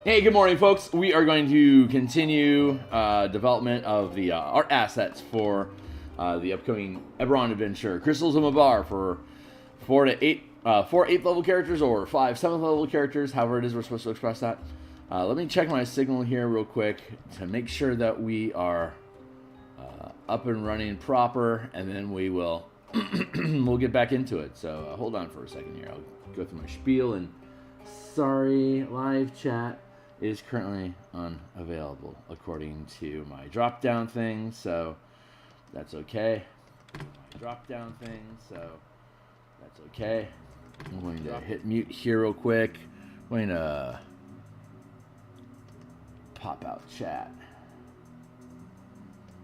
Hey, good morning, folks. We are going to continue development of the art assets for the upcoming Eberron adventure. Crystals of Mabar for 4 8th level characters or 5 7th level characters, however it is we're supposed to express that. Let me check my signal here real quick to make sure that we are up and running proper, and then we will we'll get back into it. So hold on for a second here. I'll go through my spiel, and sorry, live chat is currently unavailable according to my drop down thing, so that's okay. Drop down thing, so that's okay. I'm going to hit mute here real quick. I'm going to pop out chat.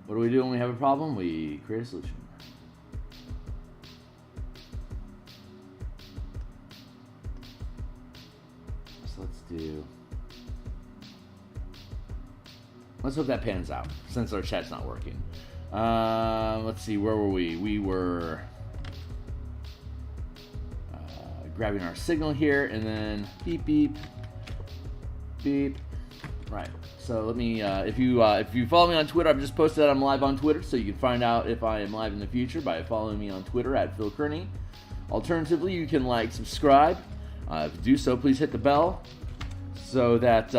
What do we do when we have a problem? We create a solution. So let's hope that pans out, since our chat's not working. Let's see, where were we? We were grabbing our signal here, and then beep, beep, beep. Right. So let me, if you follow me on Twitter, I've just posted that I'm live on Twitter, so you can find out if I am live in the future by following me on Twitter at Theurgy. Alternatively, you can like, subscribe. If you do so, please hit the bell so that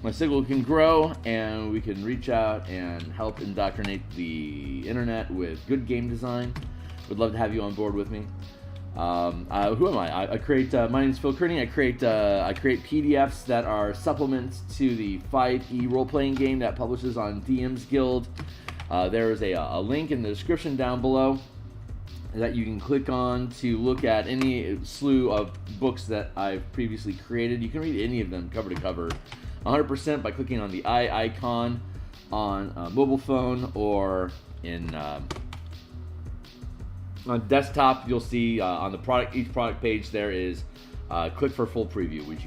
my signal can grow and we can reach out and help indoctrinate the internet with good game design. Would love to have you on board with me. Who am I? I create. My name is Theurgy. I create PDFs that are supplements to the 5e role-playing game that publishes on DMsGuild. There is a link in the description down below that you can click on to look at any slew of books that I've previously created. You can read any of them cover to cover 100% by clicking on the eye icon on a mobile phone, or in on desktop. You'll see on the each product page there is click for full preview, which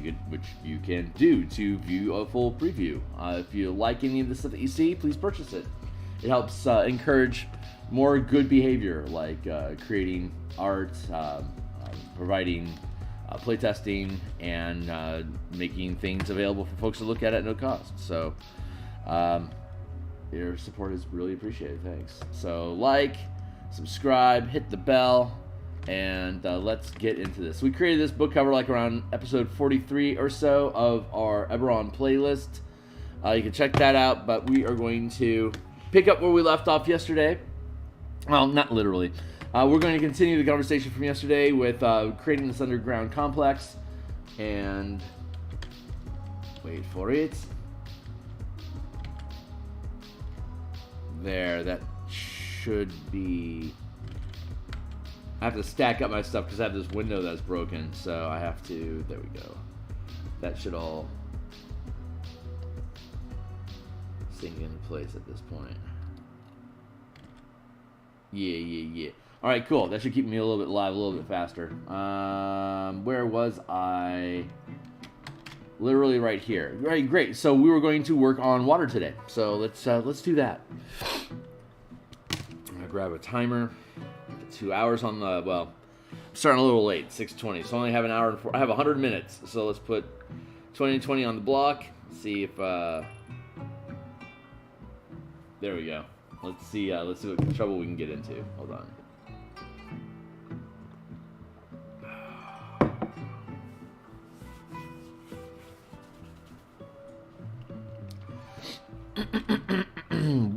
you can do to view a full preview. If you like any of the stuff that you see, please purchase it. It helps encourage more good behavior, like creating art, providing playtesting, and making things available for folks to look at no cost. So your support is really appreciated. Thanks. So like, subscribe, hit the bell, and let's get into this. We created this book cover like around episode 43 or so of our Eberron playlist. You can check that out, but we are going to pick up where we left off yesterday. Well, not literally. We're going to continue the conversation from yesterday with creating this underground complex, and wait for it. There, that should be. I have to stack up my stuff because I have this window that's broken, so I have to. There we go. That should all sink into place at this point. Yeah. All right, cool. That should keep me a little bit live, a little bit faster. Where was I? Literally right here. Right, great. So we were going to work on water today. So let's do that. I'm gonna grab a timer. 2 hours on the, well, I'm starting a little late, 6:20. So I only have an hour and I have 100 minutes. So let's put 20 on the block. See if there we go. Let's see what trouble we can get into. Hold on.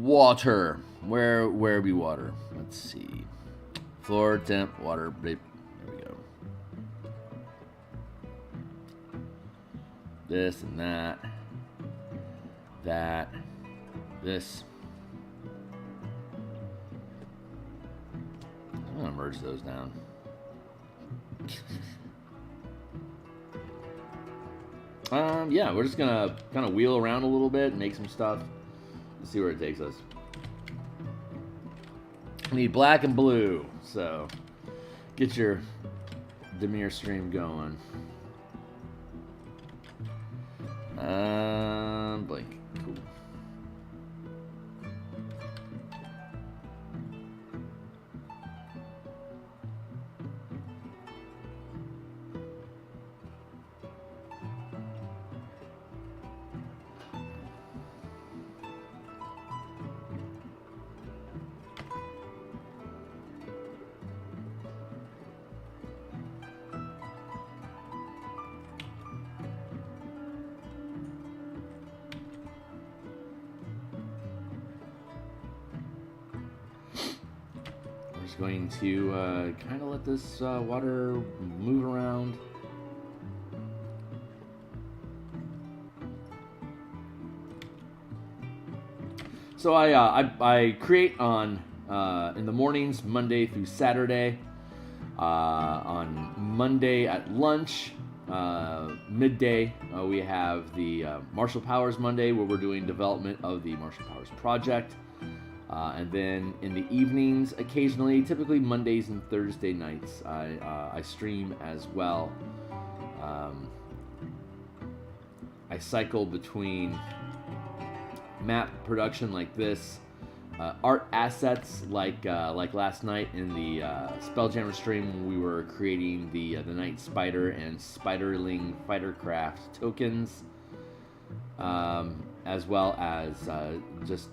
Water. Where be water? Let's see. Floor, temp, water. There we go. This and that. That. This. I'm gonna merge those down. Yeah, we're just gonna kind of wheel around a little bit and make some stuff. Let's see where it takes us. I need black and blue, so get your Demir stream going. Blank. Cool. just going to kind of let this water move around. So I create on in the mornings, Monday through Saturday. On Monday at lunch, midday, we have the Martial Powers Monday, where we're doing development of the Martial Powers project. And then in the evenings, occasionally, typically Mondays and Thursday nights, I stream as well. I cycle between map production like this, art assets like last night in the Spelljammer stream. We were creating the Night Spider and Spiderling Fightercraft tokens, as well as just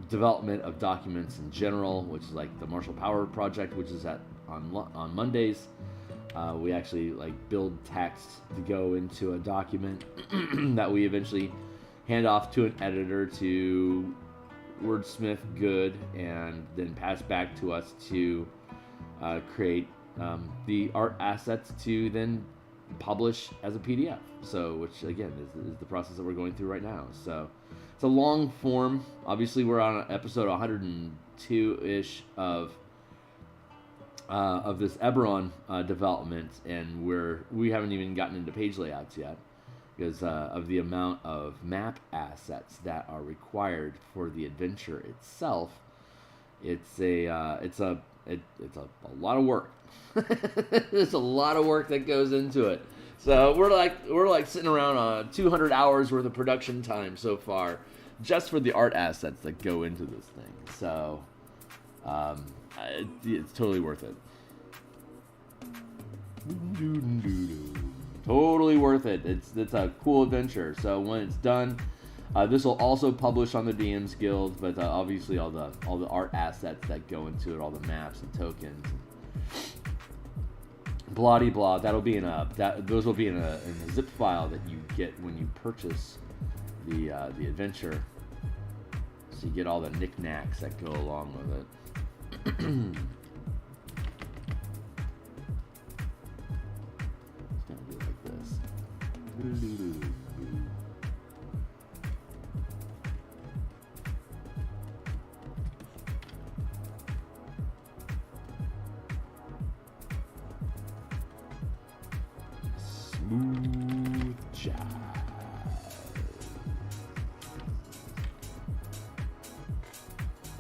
development of documents in general, which is like the Martial Power project, which is on Mondays. We actually like build text to go into a document that we eventually hand off to an editor to wordsmith good, and then pass back to us to create the art assets to then publish as a PDF. So, which again is the process that we're going through right now. So it's a long form. Obviously, we're on episode 102-ish of this Eberron development, and we haven't even gotten into page layouts yet, because of the amount of map assets that are required for the adventure itself. It's a lot of work. There's a lot of work that goes into it. So we're like sitting around 200 hours worth of production time so far, just for the art assets that go into this thing. So it's totally worth it. Totally worth it. It's a cool adventure. So when it's done, this will also publish on the DMsGuild, but obviously all the art assets that go into it, all the maps and tokens, and blah de blah. Those will be in a zip file that you get when you purchase the adventure. So you get all the knickknacks that go along with it. Smooth jive.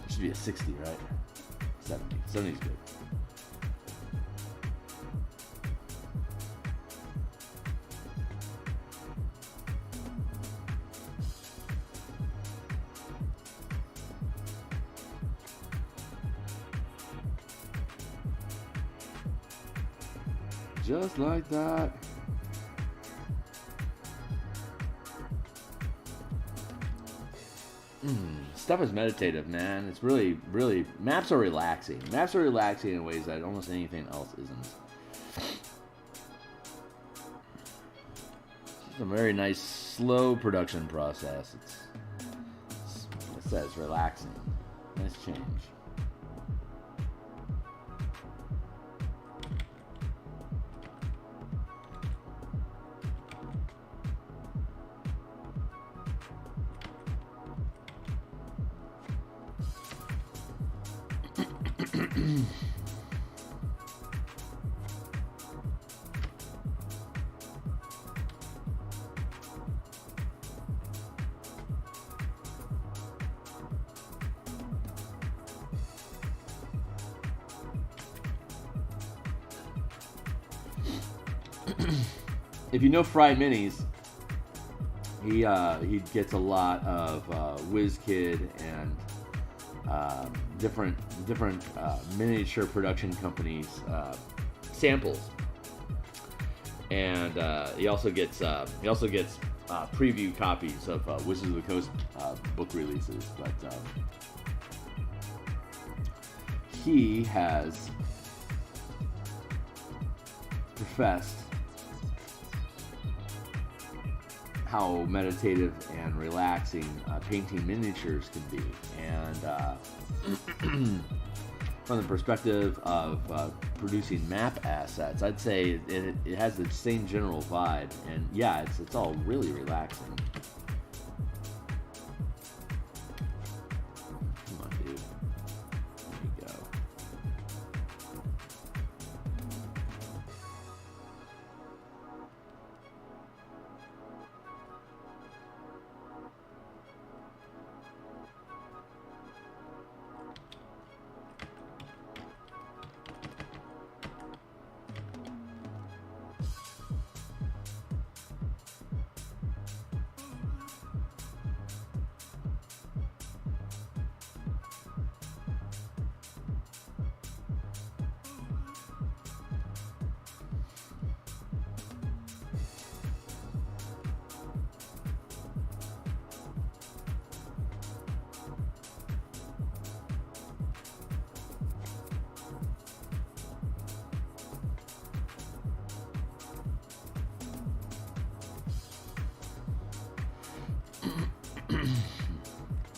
It should be a 60, right? 70. 70 is good. Just like that. Stuff is meditative, man. It's really, really... Maps are relaxing. Maps are relaxing in ways that almost anything else isn't. It's a very nice, slow production process. It says relaxing. Nice change. If you know Fry Minis, he gets a lot of WizKid and different miniature production companies samples, and he also gets preview copies of Wizards of the Coast book releases. But he has professed how meditative and relaxing painting miniatures can be, and from the perspective of producing map assets, I'd say it has the same general vibe, and yeah, it's all really relaxing. Come on, dude. There we go.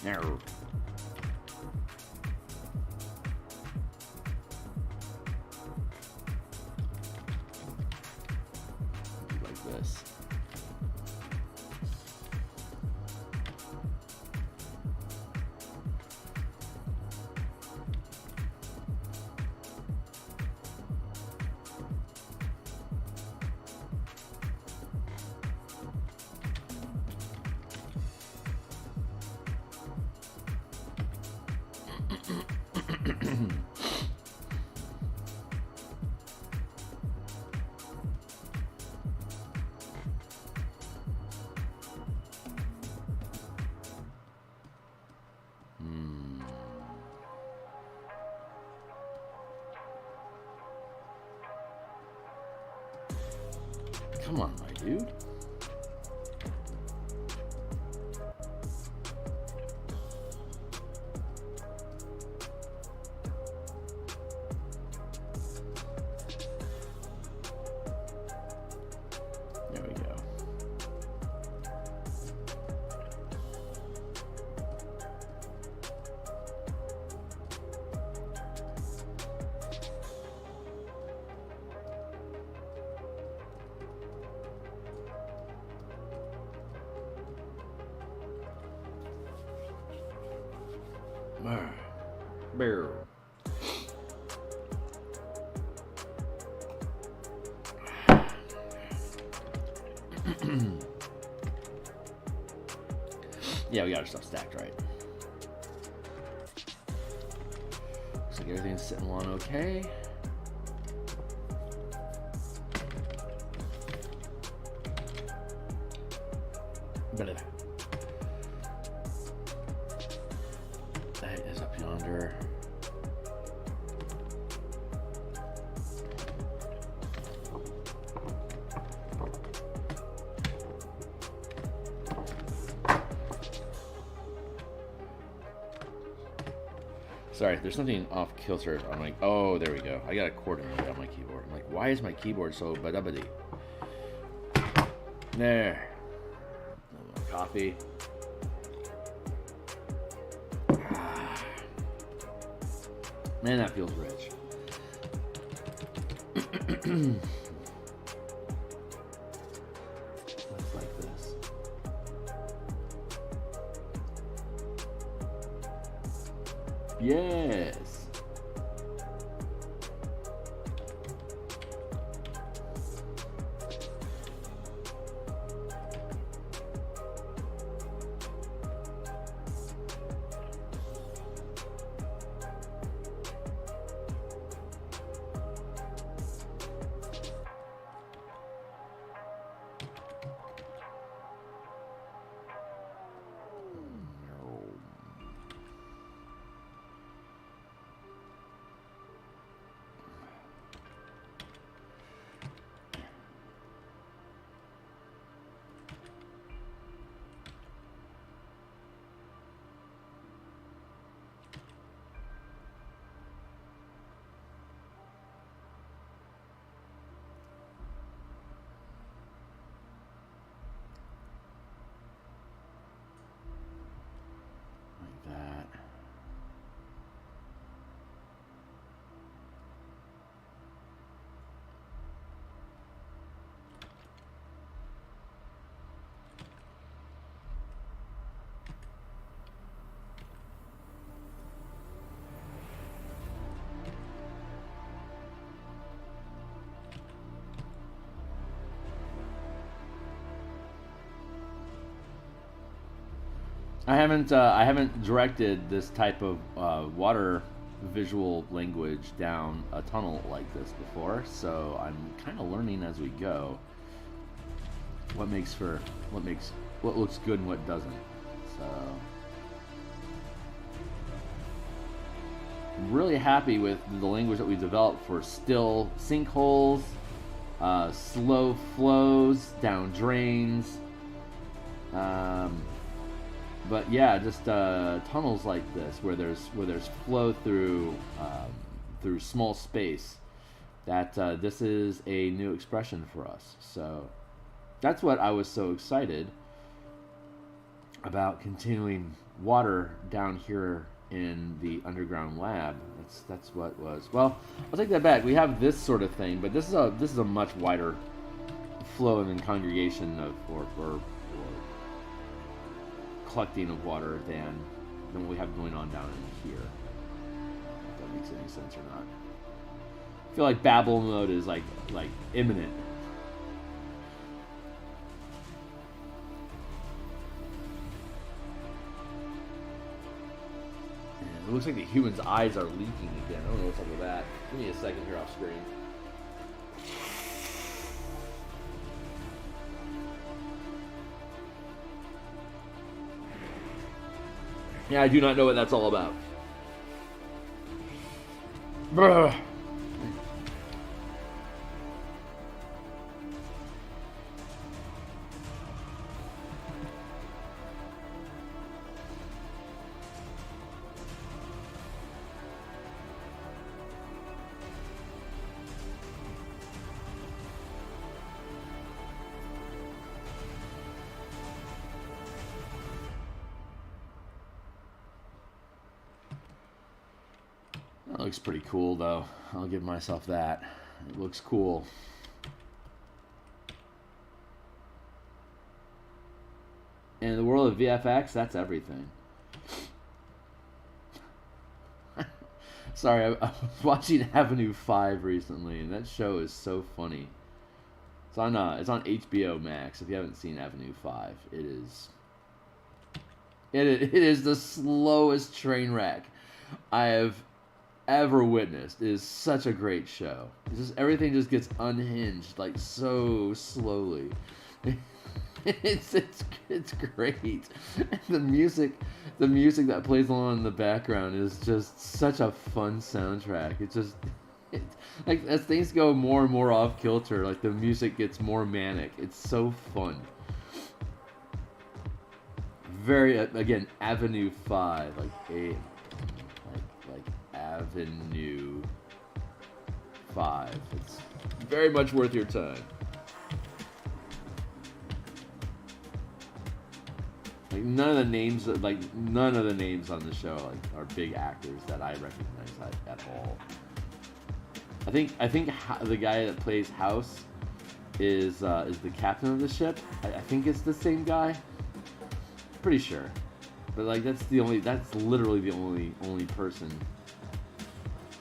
Error. Like this. Come on, my dude. There we go. Bear. Yeah, we got our stuff stacked right. Looks like everything's sitting along okay. Better. That is up yonder. Sorry, there's something off kilter. I'm like, oh, there we go. I got a coordinate on my keyboard. I'm like, why is my keyboard so badabbity? There. A little coffee. Man, that feels rich. Looks like this. Yes. I haven't directed this type of water visual language down a tunnel like this before, so I'm kind of learning as we go what looks good and what doesn't. So I'm really happy with the language that we developed for still sinkholes, slow flows down drains, but yeah, just tunnels like this where there's flow through small space. That this is a new expression for us. So that's what I was so excited about, continuing water down here in the underground lab. That's what was. Well, I'll take that back. We have this sort of thing, but this is a much wider flow and congregation of or collecting of water than what we have going on down in here. If that makes any sense or not. I feel like Babel mode is like imminent. It looks like the human's eyes are leaking again. I don't know what's up with that. Give me a second here off screen. Yeah, I do not know what that's all about. Bruh. That looks pretty cool, though. I'll give myself that. It looks cool. In the world of VFX, that's everything. Sorry, I was watching Avenue 5 recently, and that show is so funny. It's on HBO Max. If you haven't seen Avenue 5, it is the slowest train wreck I have ever witnessed. It is such a great show. Everything just gets unhinged like so slowly. It's great. The music that plays along in the background is just such a fun soundtrack. It's like as things go more and more off kilter, like the music gets more manic. It's so fun. Very again, Avenue 5, like Avenue 5. It's very much worth your time. Like none of the names on the show are big actors that I recognize at all. I think the guy that plays House is the captain of the ship. I think it's the same guy. Pretty sure, but like that's literally the only person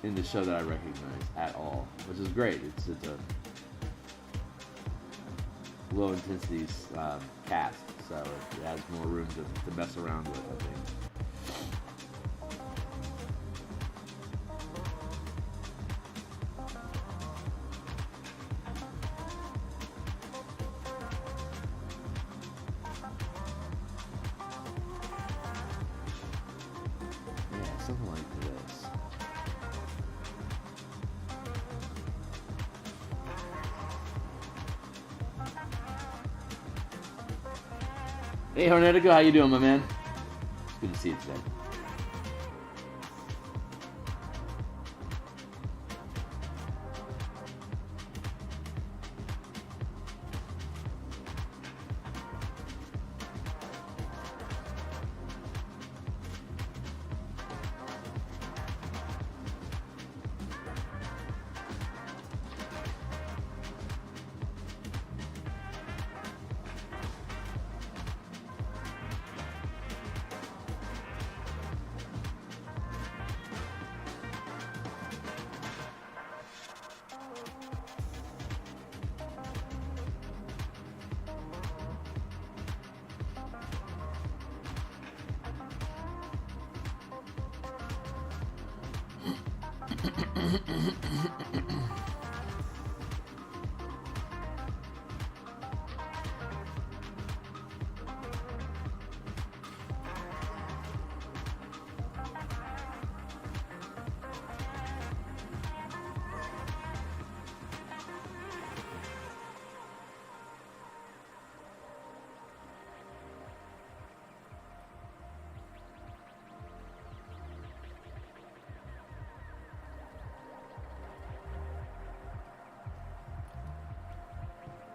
in the show that I recognize at all, which is great. It's a low intensity cast, so it has more room to mess around with, I think. Yeah, something like this. Hey, Hornetico, how you doing, my man? It's good to see you today.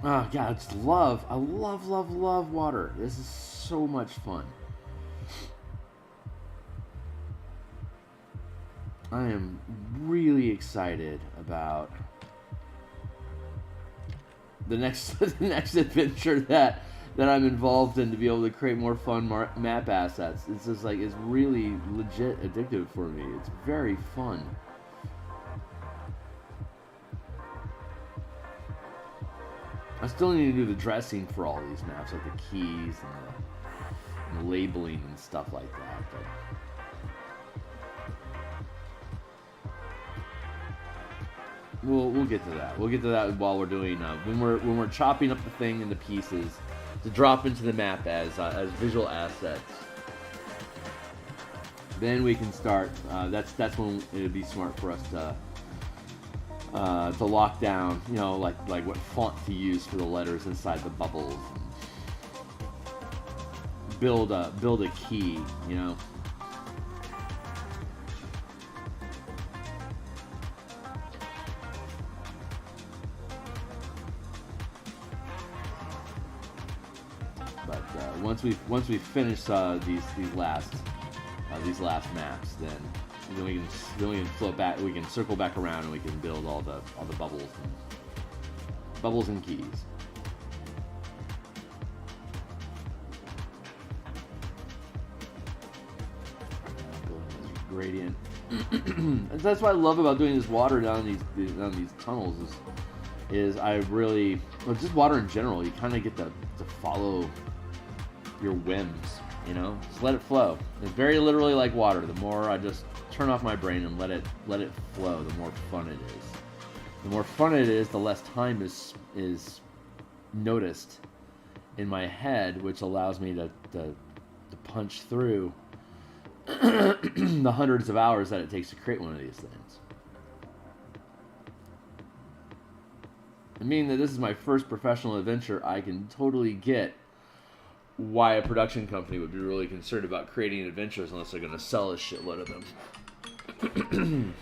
Oh, God, I just love, love water. This is so much fun. I am really excited about the next the next adventure that I'm involved in, to be able to create more fun map assets. It's just like, it's really legit addictive for me. It's very fun. I still need to do the dressing for all these maps, like the keys and the labeling and stuff like that. But we'll get to that. We'll get to that while we're doing when we're chopping up the thing into pieces to drop into the map as visual assets. Then we can start. That's when it would be smart for us to lock down, you know, like what font to use for the letters inside the bubbles. Build a key, you know. But once we finish these last maps, then we can float back. We can circle back around, and we can build all the bubbles and keys. Gradient. That's what I love about doing this water down these tunnels. Is I really, well, just water in general. You kind of get to follow your whims. You know, just let it flow. It's very literally like water. The more I just turn off my brain and let it flow, the more fun it is. The more fun it is, the less time is noticed in my head, which allows me to punch through the hundreds of hours that it takes to create one of these things. I mean that this is my first professional adventure. I can totally get why a production company would be really concerned about creating adventures unless they're going to sell a shitload of them.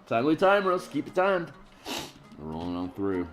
Timely time, Rose. Keep it timed. We're rolling on through.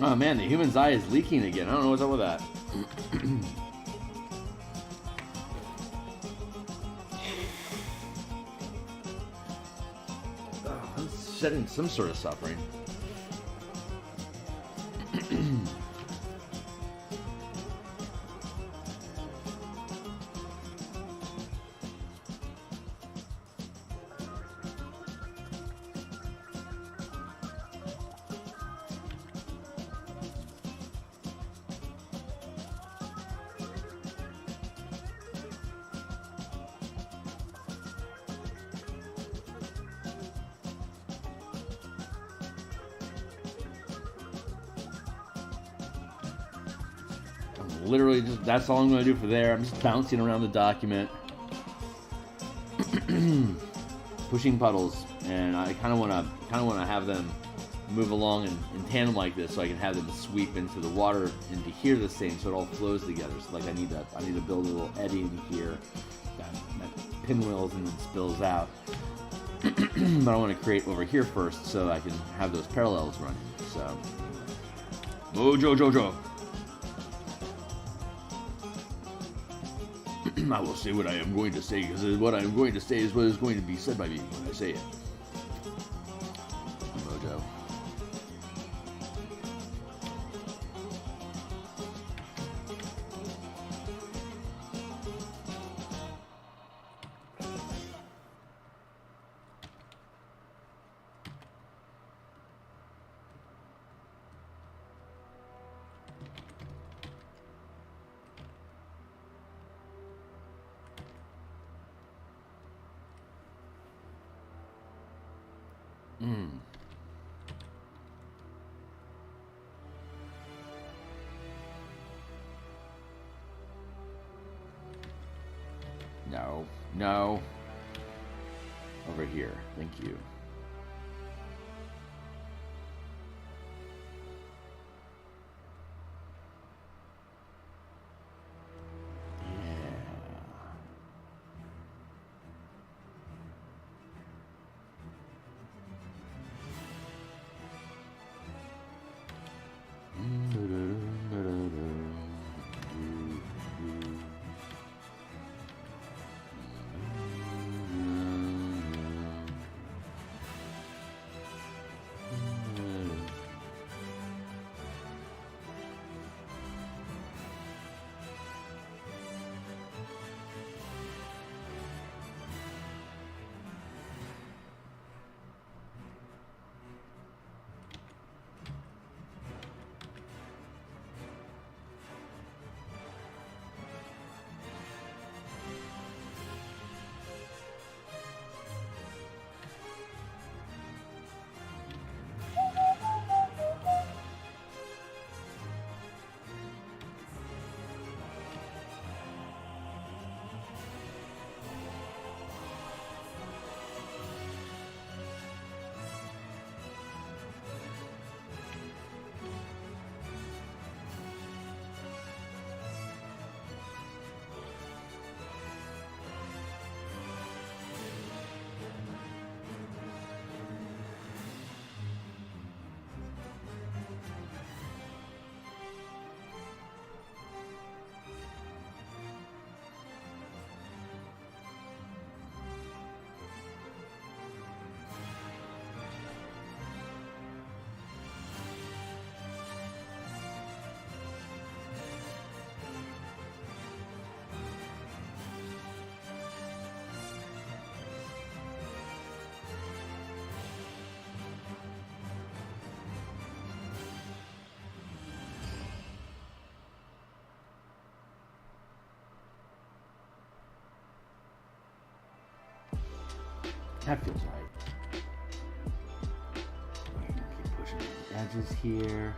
Oh man, the human's eye is leaking again. I don't know what's up with that. I'm shedding some sort of suffering. literally just, that's all I'm going to do for there. I'm just bouncing around the document. Pushing puddles, and I kind of want to have them move along in tandem like this, so I can have them sweep into the water into here the same, so it all flows together. So like I need to build a little eddy in here that pinwheels and then spills out. But I want to create over here first, so I can have those parallels running. So, Mojo Jojo. I will say what I am going to say, because what I am going to say is what is going to be said by me when I say it. Mojo. No, no. Over here. Thank you. That feels right. Keep pushing the edges here.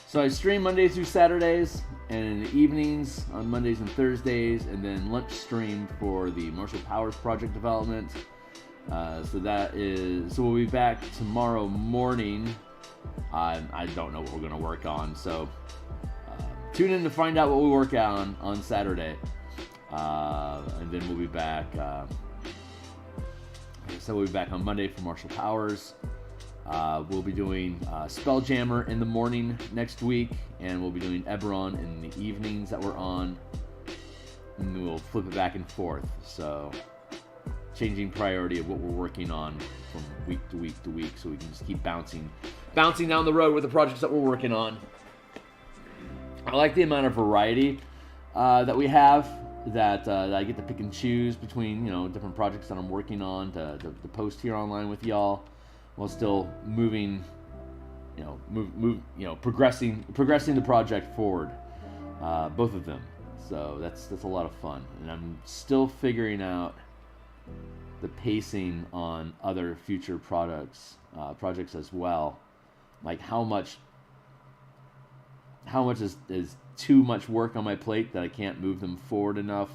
So I stream Mondays through Saturdays, and in the evenings on Mondays and Thursdays, and then lunch stream for the Martial Powers project development. So we'll be back tomorrow morning. I don't know what we're going to work on, so tune in to find out what we work on Saturday. And then we'll be back. So we'll be back on Monday for Martial Powers. We'll be doing Spelljammer in the morning next week, and we'll be doing Eberron in the evenings that we're on, and we'll flip it back and forth. So changing priority of what we're working on from week to week to week, so we can just keep bouncing down the road with the projects that we're working on. I like the amount of variety that we have, that I get to pick and choose between, different projects that I'm working on to post here online with y'all, while still moving, progressing the project forward, both of them. So that's a lot of fun, and I'm still figuring out the pacing on other future projects as well. Like how much is too much work on my plate that I can't move them forward enough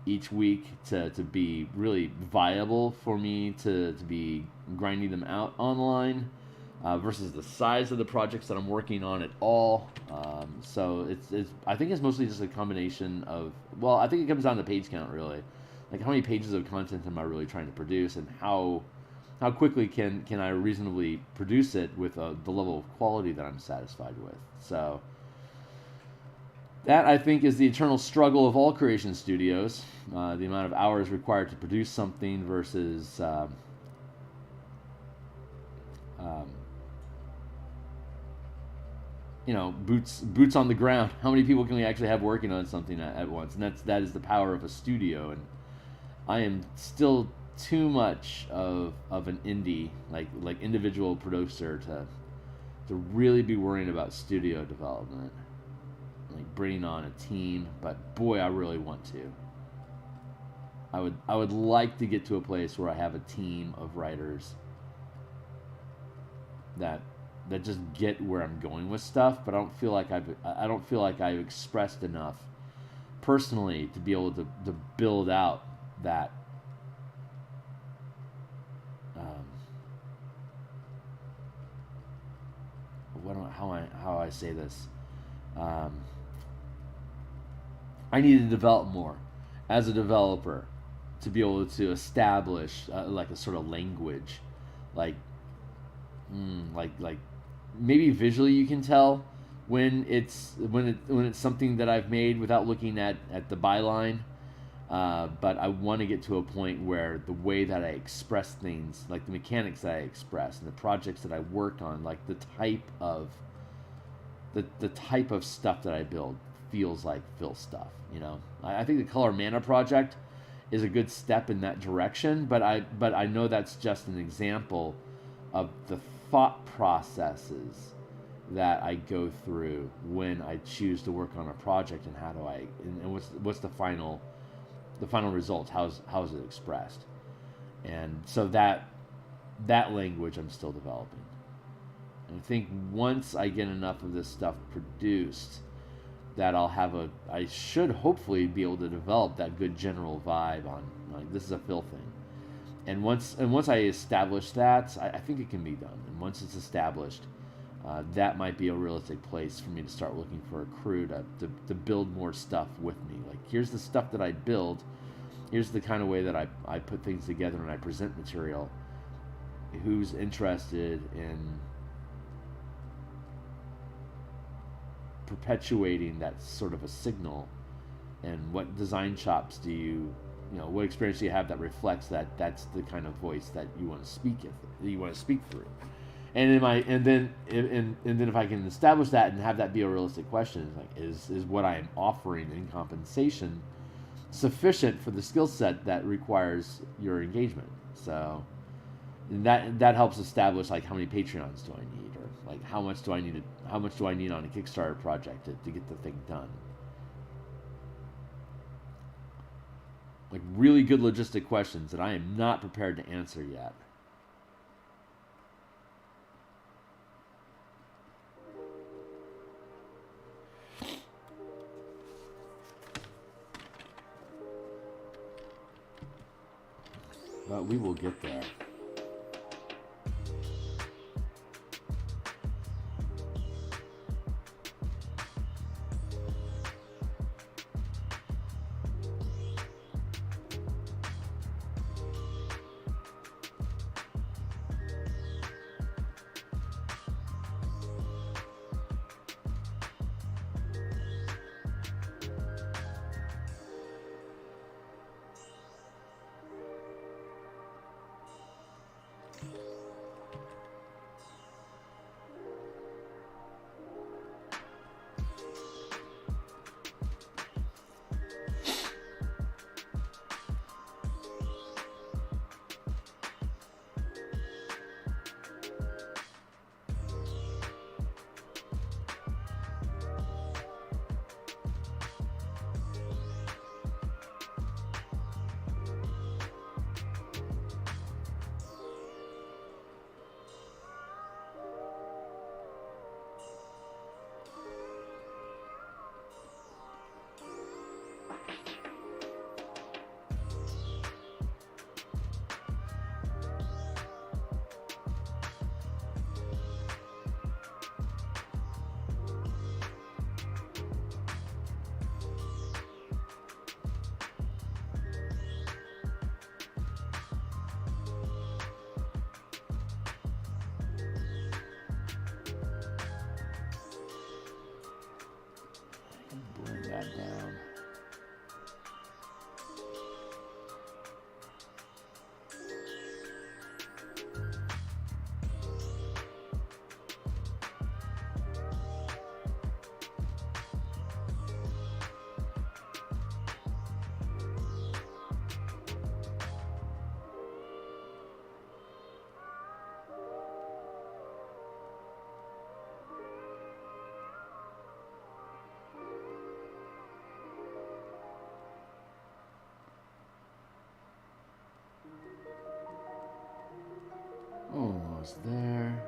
each week to be really viable for me to be grinding them out online, versus the size of the projects that I'm working on at all. So it's I think it's mostly just a combination of, I think it comes down to page count, really. Like, how many pages of content am I really trying to produce, and how quickly can I reasonably produce it with the level of quality that I'm satisfied with. So that, I think, is the eternal struggle of all creation studios, the amount of hours required to produce something versus boots on the ground. How many people can we actually have working on something at once? And that is the power of a studio. And I am still too much of an indie, like individual producer, to really be worrying about studio development, like bringing on a team. But boy, I really want to. I would like to get to a place where I have a team of writers that just get where I'm going with stuff, but I don't feel like I've expressed enough personally to be able to build out that how I say this. I need to develop more as a developer to be able to establish like a sort of language, like maybe visually you can tell when it's something that I've made without looking at the byline. But I want to get to a point where the way that I express things, like the mechanics that I express and the projects that I work on, like the type of stuff that I build feels like Phil stuff. I think the Color Mana project is a good step in that direction, but I know that's just an example of the thought processes that I go through when I choose to work on a project, and how do and what's the final results, how is it expressed. And so that language I'm still developing. And I think once I get enough of this stuff produced, that I should hopefully be able to develop that good general vibe on, like, this is a Phil thing. And once I establish that, I think it can be done. And once it's established, that might be a realistic place for me to start looking for a crew to build more stuff with me. Like, here's the stuff that I build. Here's the kind of way that I put things together and I present material. Who's interested in perpetuating that sort of a signal? And what design chops do you what experience do you have that reflects that's the kind of voice that you want to speak through? And then if I can establish that and have that be a realistic question, is what I am offering in compensation sufficient for the skill set that requires your engagement? So that helps establish, like, how many Patreons do I need, or like how much do I need on a Kickstarter project to get the thing done. Like, really good logistic questions that I am not prepared to answer yet. But we will get there. Almost there.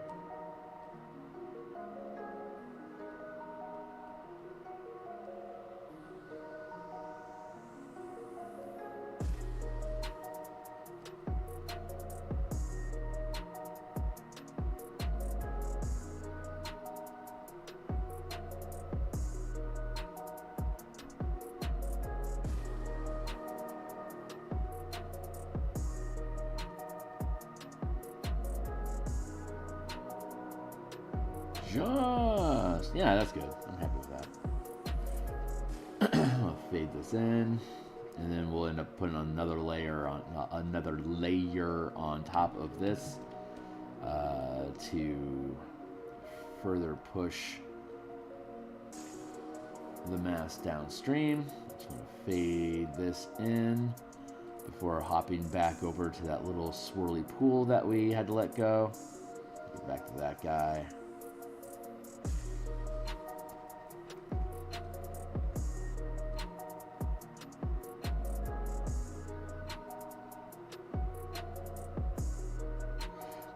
Just, yeah, that's good. I'm happy with that. I'll fade this in, and then we'll end up putting another layer on top of this to further push the mass downstream. Just want to fade this in before hopping back over to that little swirly pool that we had to let go. Get back to that guy.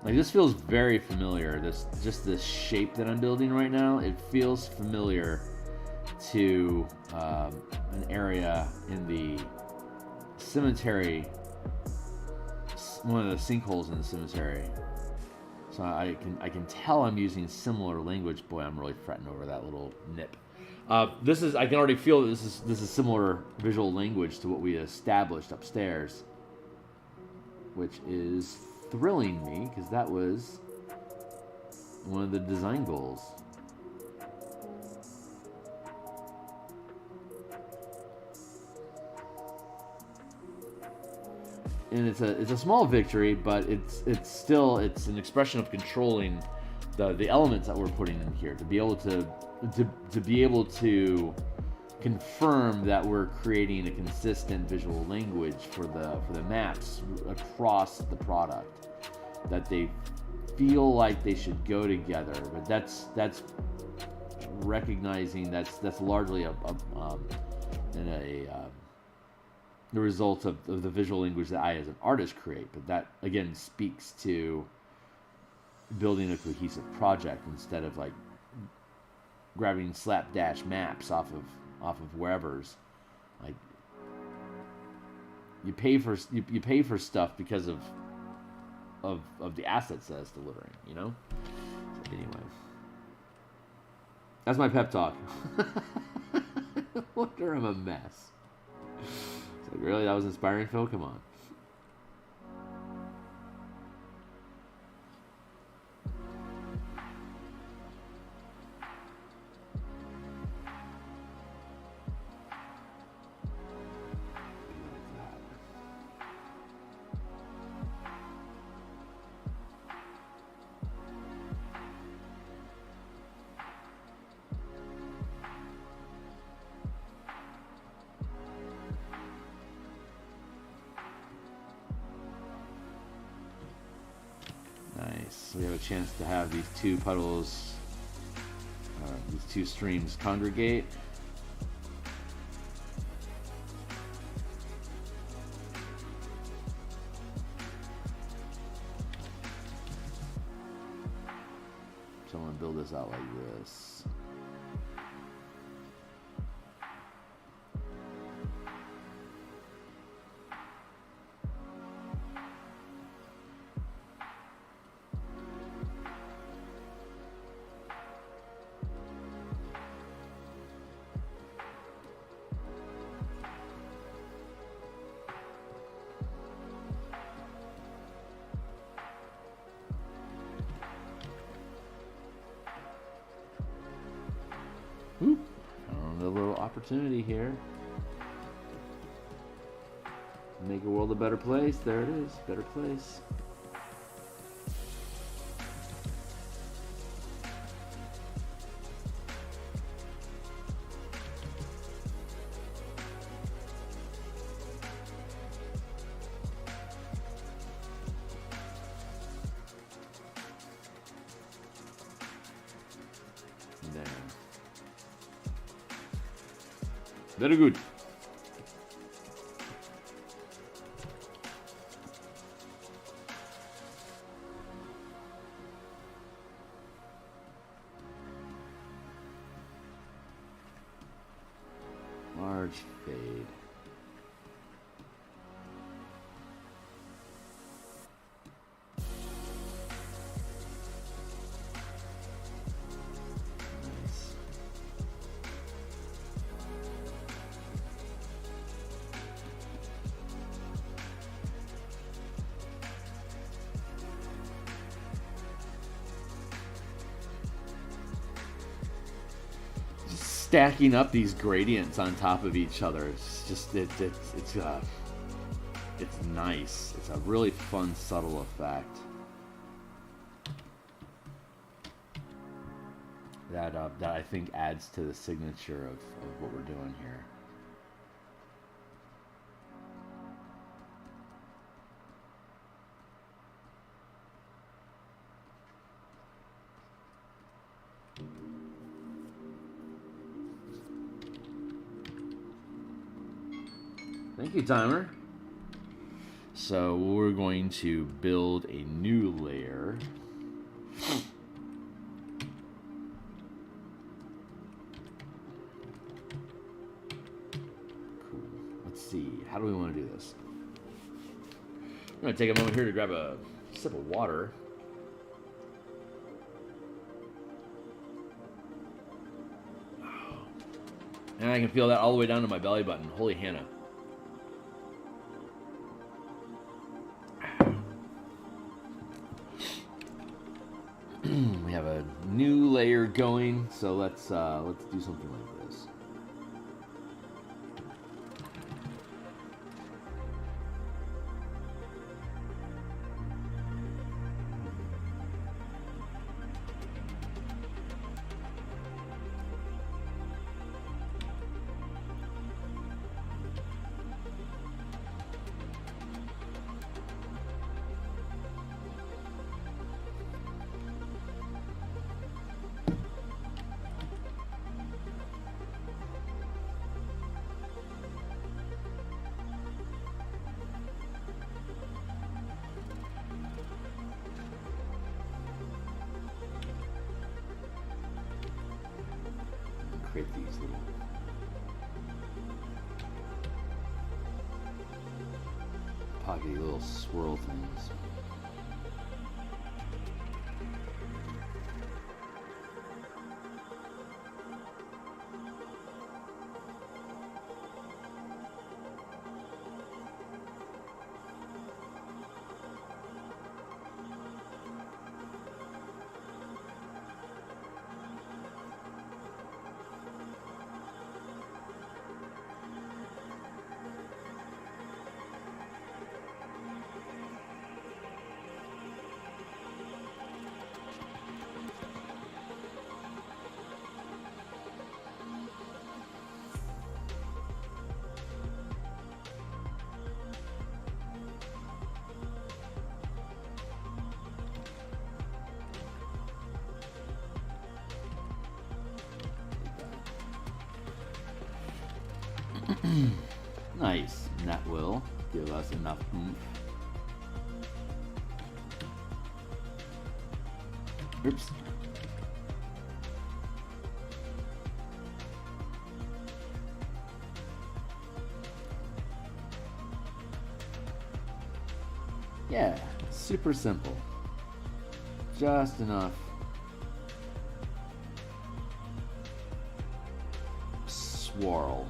Like, this feels very familiar. This shape that I'm building right now, it feels familiar to an area in the cemetery, one of the sinkholes in the cemetery. So I can tell I'm using similar language. Boy, I'm really fretting over that little nip. I can already feel that this is similar visual language to what we established upstairs, which is thrilling me, because that was one of the design goals. And it's a small victory, but it's still an expression of controlling the elements that we're putting in here, to be able to confirm that we're creating a consistent visual language for the maps across the product, that they feel like they should go together. But that's recognizing that's largely the result of the visual language that I as an artist create. But that again speaks to building a cohesive project instead of like grabbing slapdash maps off of wherever's. Like, you pay for stuff because of the assets that it's delivering, you know? So anyway, that's my pep talk. No wonder I'm a mess. It's like, really, that was inspiring, Phil? Come on. So we have a chance to have these two puddles, these two streams congregate. So I'm going to build this out like this. Found a little opportunity here. Make a world a better place. There it is. Better place. Very good. large fade. Nice. Stacking up these gradients on top of each other, it's just it's nice. It's a really fun, subtle effect that I think adds to the signature of what we're doing here. Thank you, timer. So we're going to build a new layer. Cool. Let's see. How do we want to do this? I'm going to take a moment here to grab a sip of water. And I can feel that all the way down to my belly button. Holy Hannah. We have a new layer going, so let's do something like this. Create these little pockety little swirl things. Nice, and that will give us enough oomph. Oops. Yeah, super simple. Just enough swirl.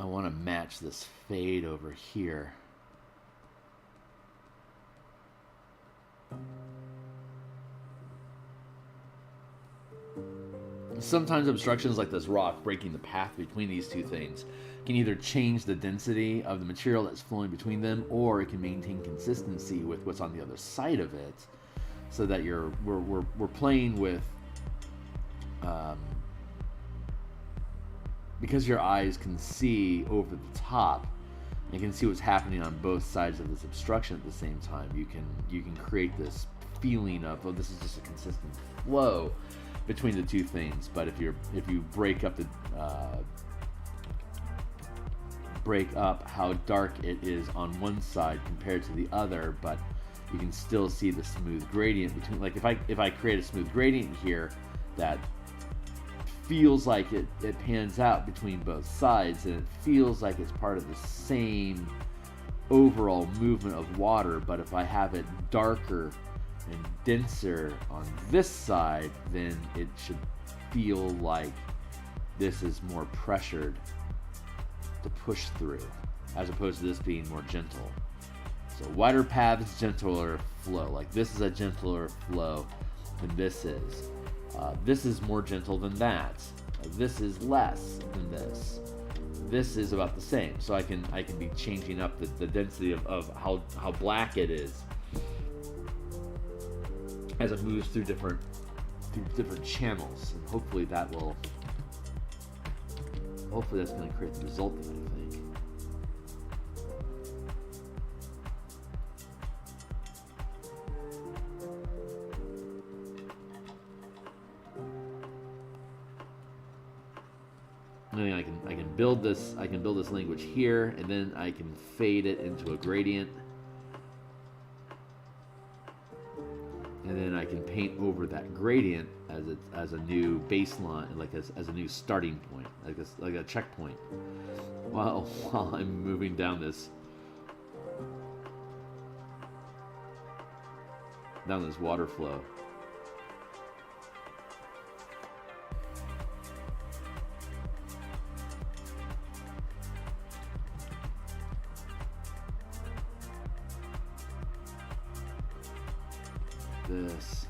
want to match this fade over here. Sometimes obstructions like this rock breaking the path between these two things can either change the density of the material that's flowing between them, or it can maintain consistency with what's on the other side of it, so that we're playing with, because your eyes can see over the top and can see what's happening on both sides of this obstruction at the same time. You can create this feeling of, oh, this is just a consistent flow between the two things. But if you break up how dark it is on one side compared to the other, but you can still see the smooth gradient between. Like if I create a smooth gradient here that feels like it pans out between both sides, and it feels like it's part of the same overall movement of water, but if I have it darker and denser on this side, then it should feel like this is more pressured to push through, as opposed to this being more gentle. So wider paths, gentler flow. Like this is a gentler flow than this is. This is more gentle than that. This is less than this. This is about the same. So I can be changing up the density of how black it is as it moves through different channels, and hopefully that's going to create the result that I think. And then I can build this language here, and then I can fade it into a gradient. And then I can paint over that gradient as a new baseline, like as a new starting point, like a checkpoint. While I'm moving down this water flow. This.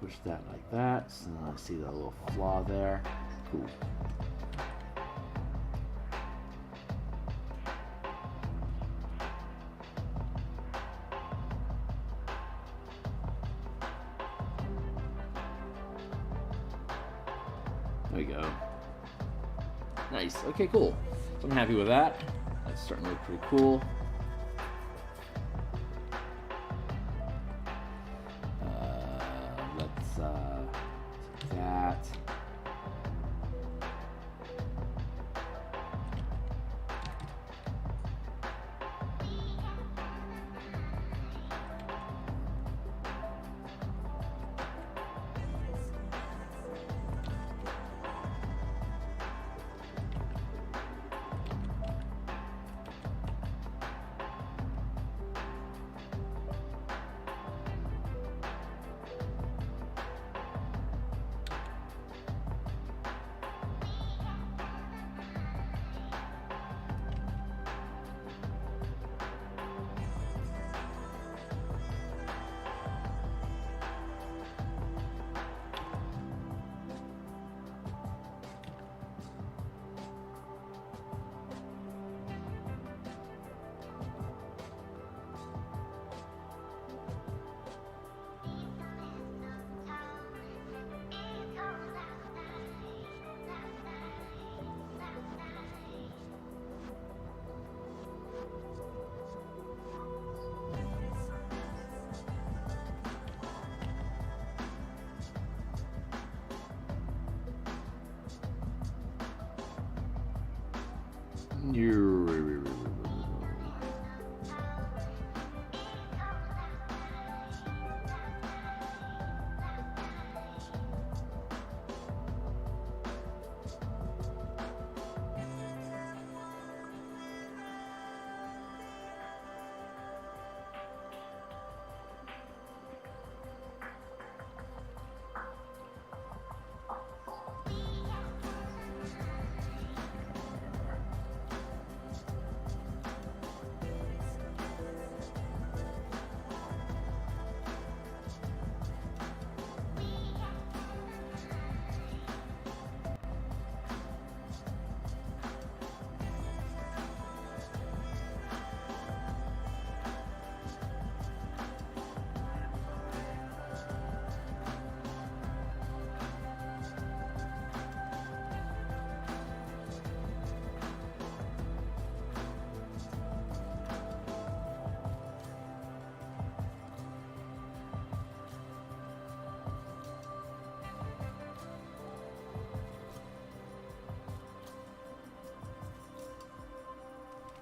Push that like that, so then I see that little flaw there. Cool. There we go. Nice. Okay, cool. So I'm happy with that. That's starting to look pretty cool. That.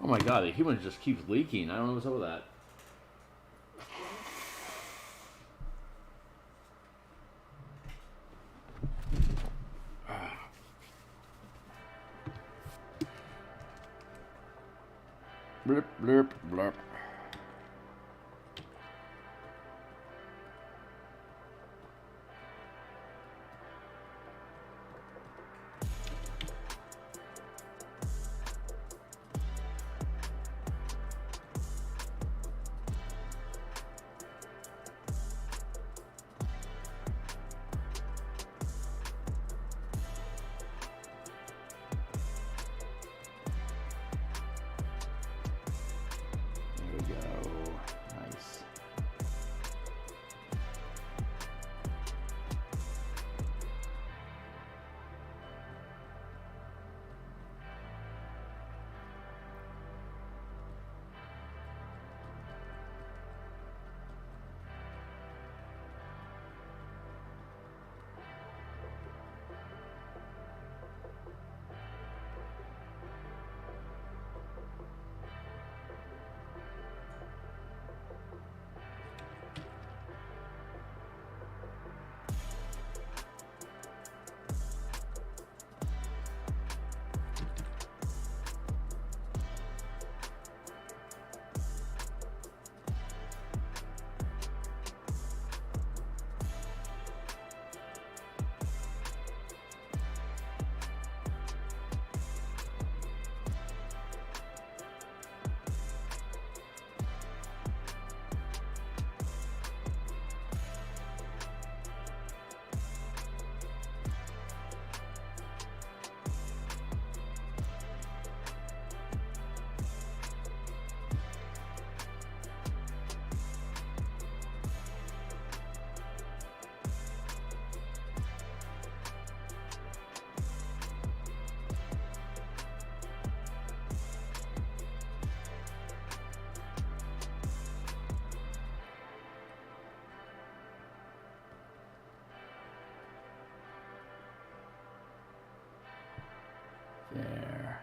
Oh my god, the human just keeps leaking. I don't know what's up with that. Blurp, blurp, blurp. There.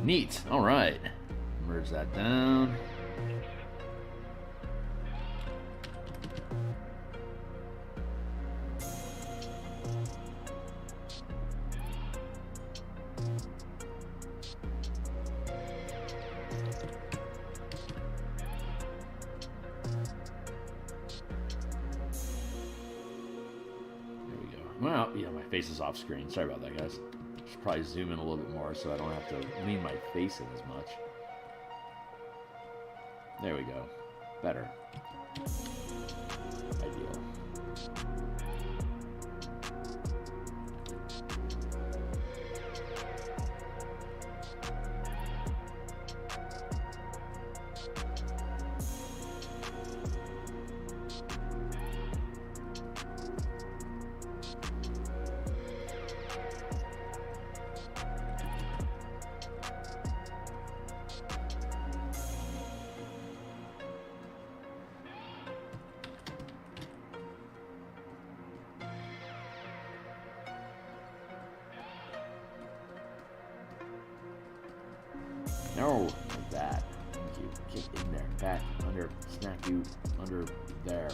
Neat. All right. Merge that down. Well, yeah, my face is off screen. Sorry about that, guys. Should probably zoom in a little bit more so I don't have to lean my face in as much. There we go. Better. Ideal. No, like that. Thank you. Get in there. Back. Under. Smack you. Under there.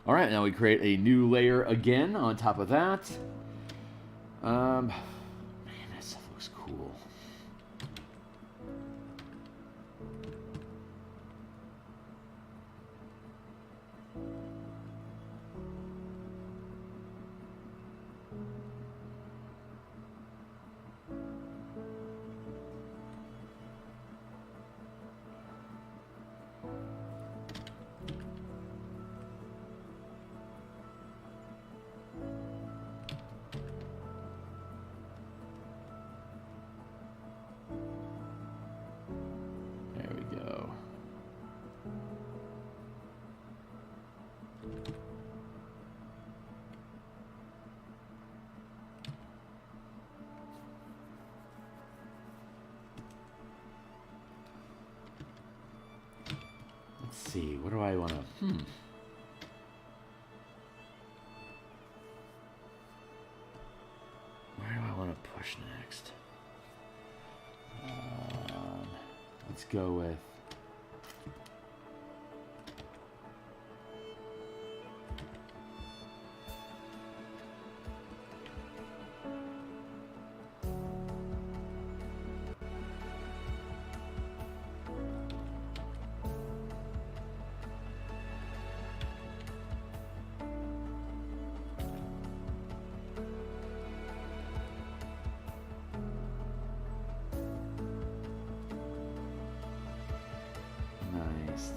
All right, now we create a new layer again on top of that. Man, that stuff looks cool. Let's see, what do I want to... Where do I want to push next? Let's go with...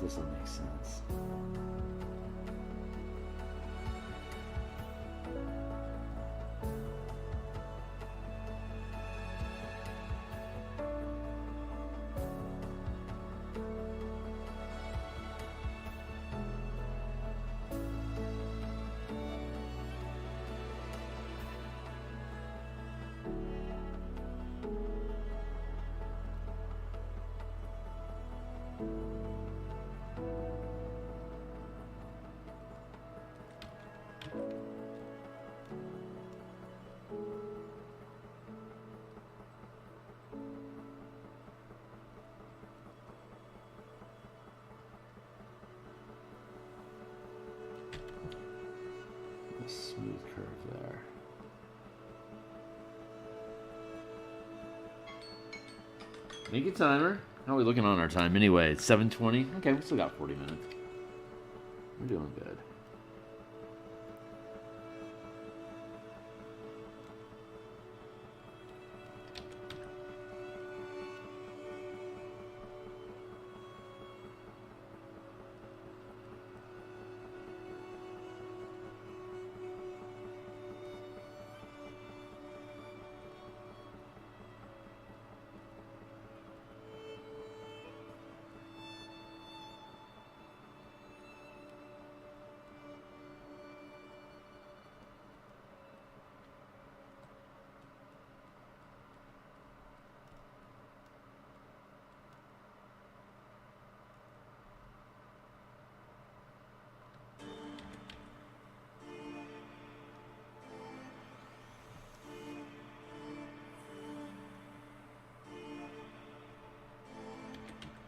This will make sense. Smooth curve there. Make a timer. How are we looking on our time anyway? It's 7:20. Okay, we still got 40 minutes. We're doing good.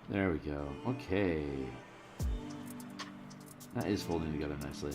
There we go. Okay. That is folding together nicely.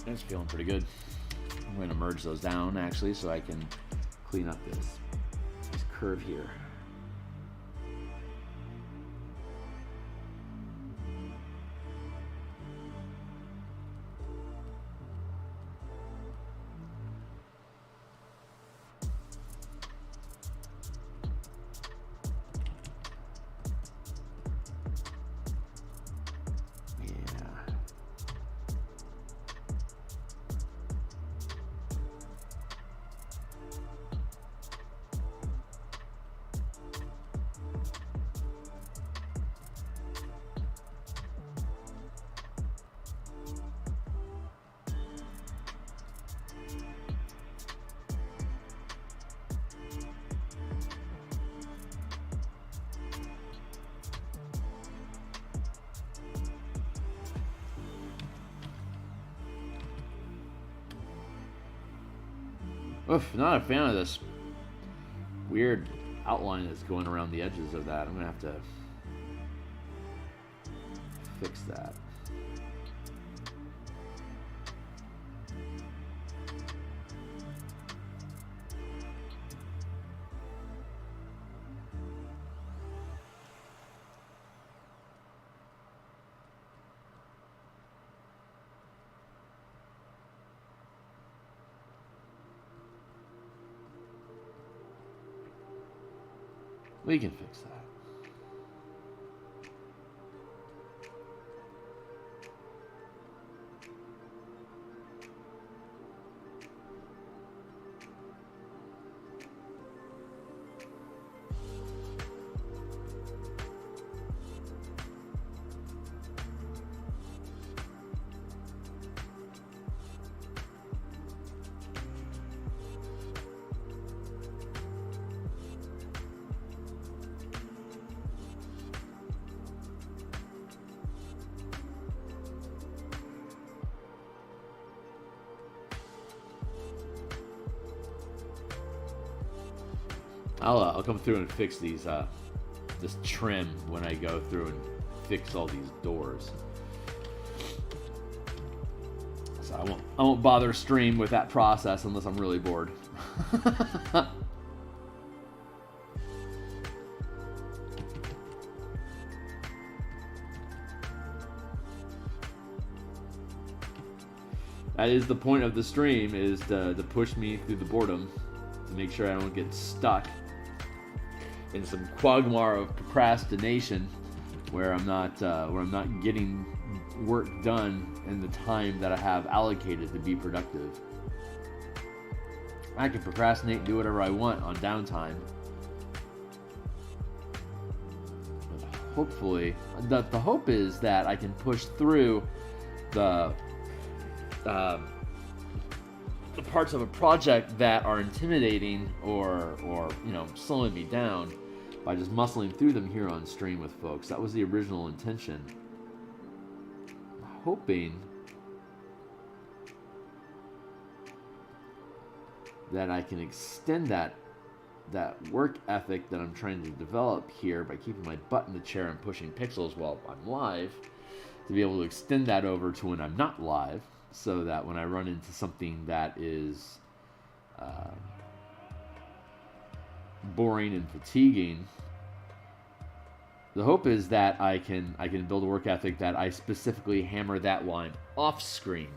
That's feeling pretty good. I'm going to merge those down actually so I can clean up this curve here. Oof, not a fan of this weird outline that's going around the edges of that. I'm going to have to fix that. We can fix that. I'll come through and fix these this trim when I go through and fix all these doors. So I won't bother stream with that process unless I'm really bored. That is the point of the stream, is to push me through the boredom, to make sure I don't get stuck in some quagmire of procrastination where I'm not getting work done in the time that I have allocated to be productive. I can procrastinate and do whatever I want on downtime. But hopefully, the hope is that I can push through the parts of a project that are intimidating or slowing me down by just muscling through them here on stream with folks. That was the original intention. I'm hoping that I can extend that work ethic that I'm trying to develop here by keeping my butt in the chair and pushing pixels while I'm live, to be able to extend that over to when I'm not live, so that when I run into something that is boring and fatiguing, the hope is that I can build a work ethic that I specifically hammer that line off screen,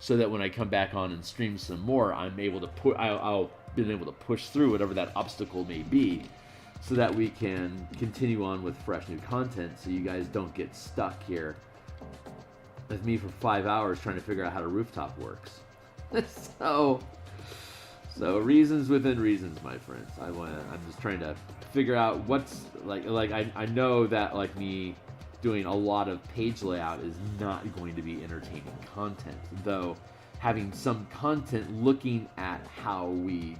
so that when I come back on and stream some more, I'm able to I'll been able to push through whatever that obstacle may be, so that we can continue on with fresh new content, so you guys don't get stuck here with me for 5 hours trying to figure out how the rooftop works. So reasons within reasons, my friends. I'm just trying to figure out what's like I know that like me doing a lot of page layout is not going to be entertaining content, though having some content looking at how we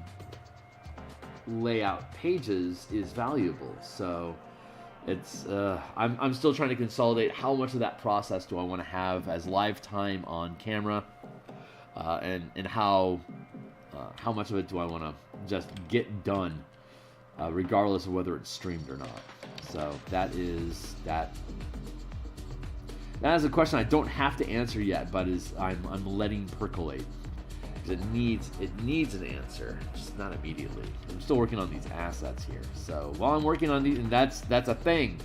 lay out pages is valuable. So it's I'm still trying to consolidate how much of that process do I want to have as live time on camera, and how much of it do I want to just get done, regardless of whether it's streamed or not. So that is a question I don't have to answer yet, but I'm letting percolate, because it needs an answer, just not immediately. I'm still working on these assets here. So while I'm working on these, and that's a thing,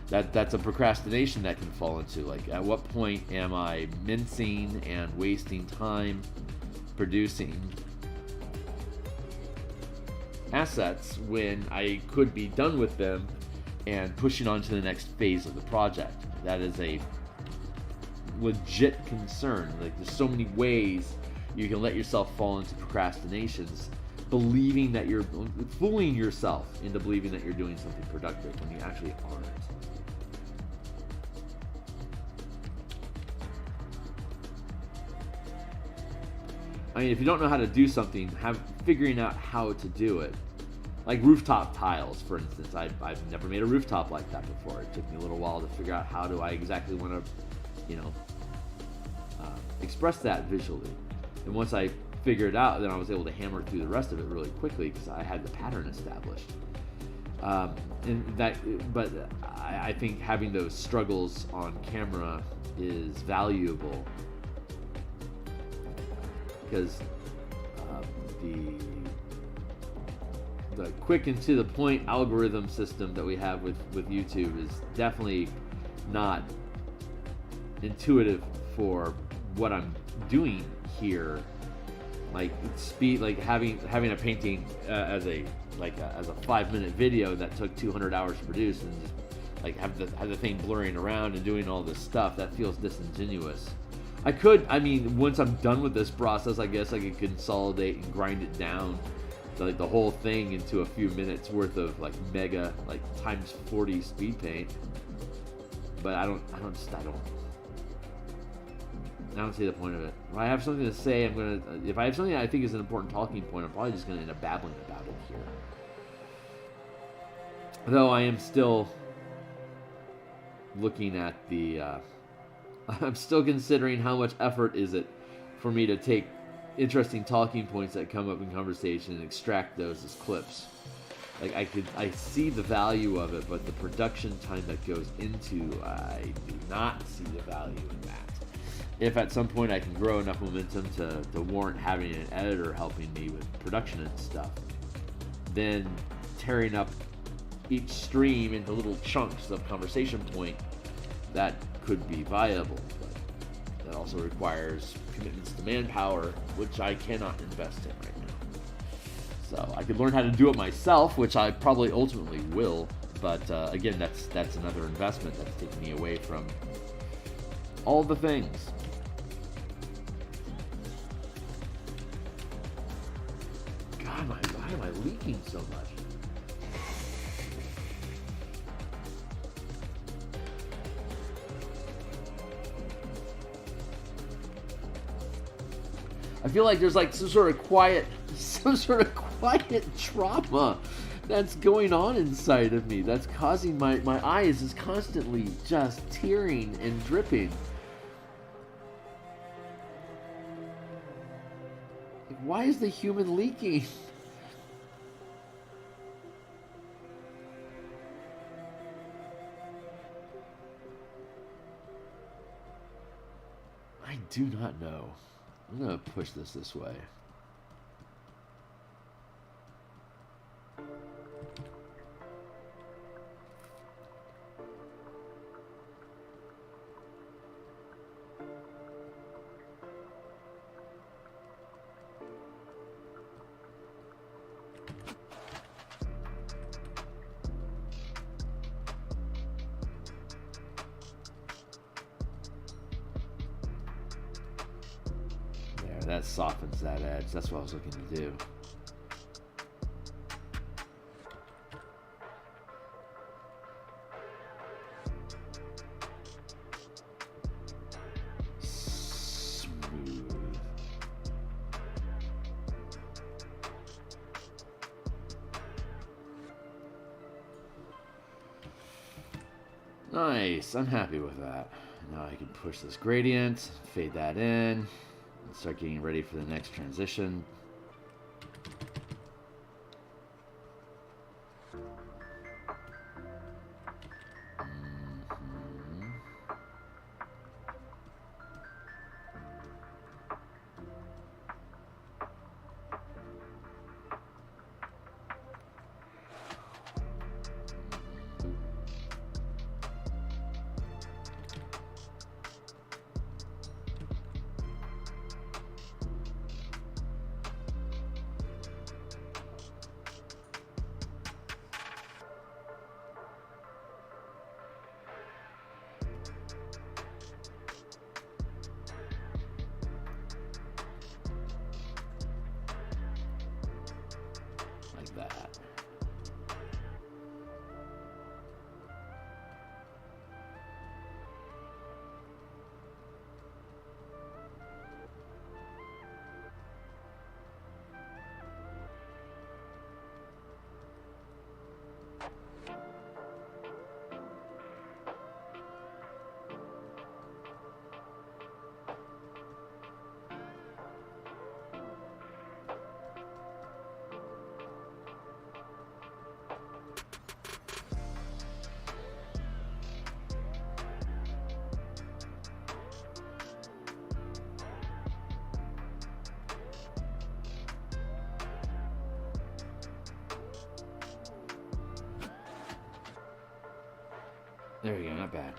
that's a procrastination that can fall into. Like, at what point am I mincing and wasting time producing assets when I could be done with them and pushing on to the next phase of the project? That is a legit concern. Like, there's so many ways you can let yourself fall into procrastinations, believing that you're fooling yourself into believing that you're doing something productive when you actually aren't. I mean, if you don't know how to do something, figuring out how to do it. Like rooftop tiles, for instance. I've never made a rooftop like that before. It took me a little while to figure out how do I exactly want to, express that visually. And once I figured it out, then I was able to hammer through the rest of it really quickly because I had the pattern established. But I think having those struggles on camera is valuable, because the quick and to the point algorithm system that we have with YouTube is definitely not intuitive for what I'm doing here. Like speed, like having a painting as a 5-minute video that took 200 hours to produce, and just like have the thing blurring around and doing all this stuff, that feels disingenuous. Once I'm done with this process, I guess I could consolidate and grind it down to like the whole thing into a few minutes worth of like mega, like times 40 speed paint. But I don't see the point of it. If I have something to say, if I have something that I think is an important talking point, I'm probably just gonna end up babbling about it here. Though I am still looking at I'm still considering how much effort is it for me to take interesting talking points that come up in conversation and extract those as clips. Like, I see the value of it, but the production time that goes into, I do not see the value in that. If at some point I can grow enough momentum to warrant having an editor helping me with production and stuff, then tearing up each stream into little chunks of conversation point, that could be viable. But that also requires commitments to manpower, which I cannot invest in right now. So I could learn how to do it myself, which I probably ultimately will. But again, that's another investment that's taking me away from all the things. God, why am I leaking so much? I feel like there's like some sort of quiet trauma that's going on inside of me that's causing my eyes is constantly just tearing and dripping. Like, why is the human leaking? I do not know. I'm going to push this way. that softens that edge. That's what I was looking to do. Smooth. Nice. I'm happy with that. Now I can push this gradient, fade that in, and start getting ready for the next transition. That. There we go, not bad.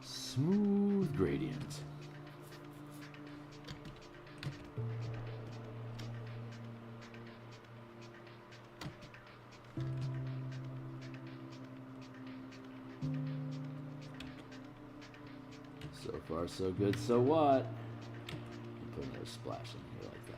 Smooth gradient. So far, so good. So what? Put another splash in here like that.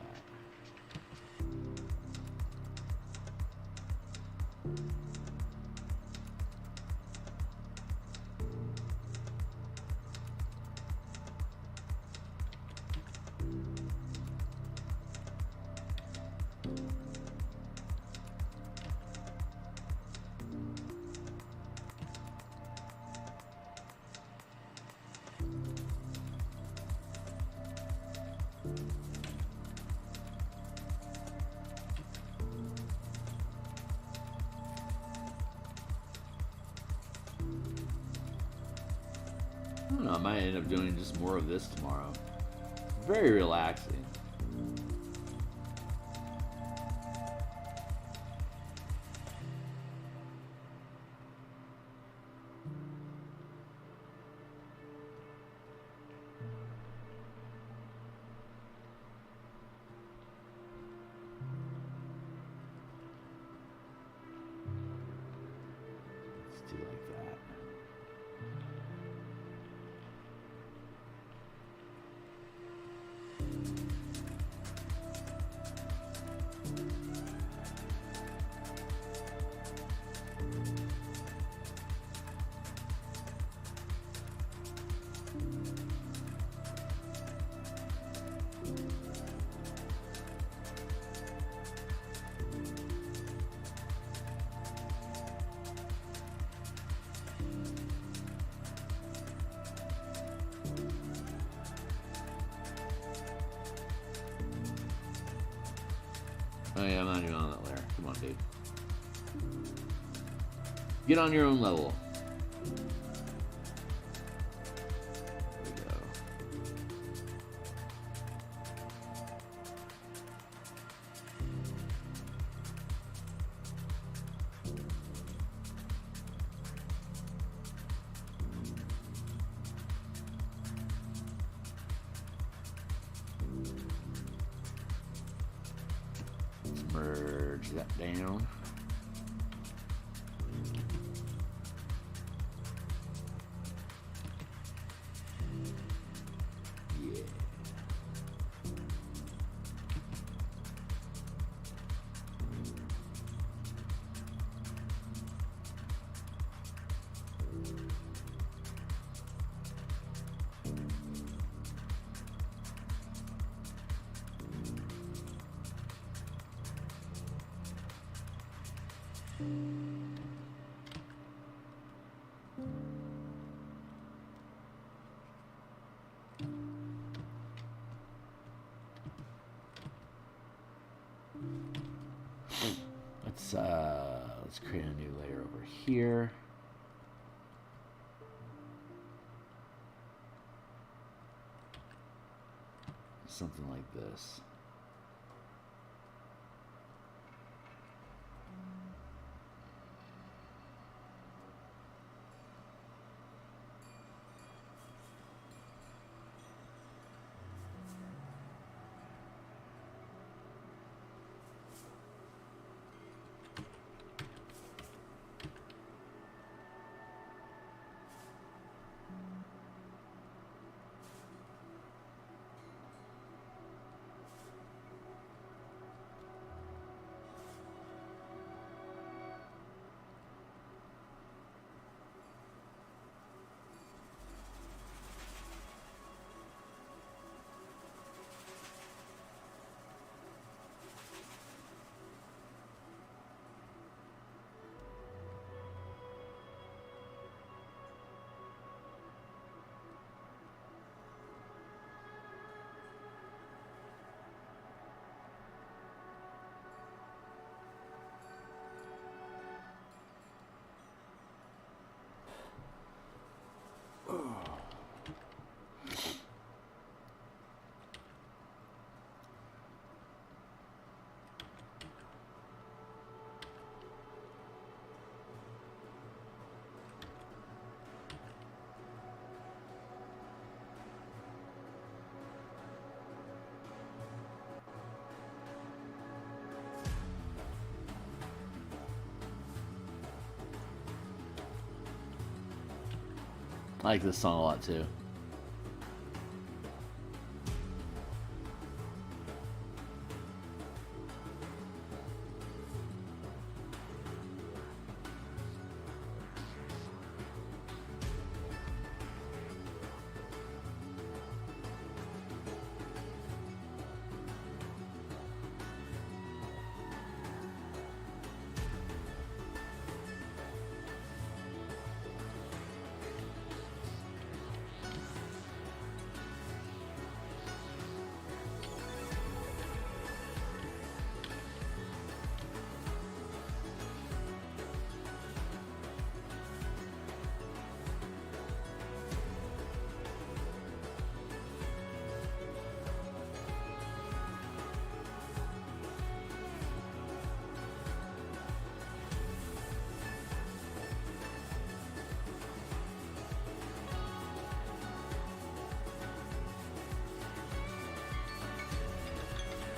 I don't know, I might end up doing just more of this tomorrow. Very relaxing. Let's do like that. Oh yeah, I'm not even on that layer. Come on, dude. Get on your own level. There we go. merge that down. Yeah. Let's create a new layer over here. Something like this. I like this song a lot too.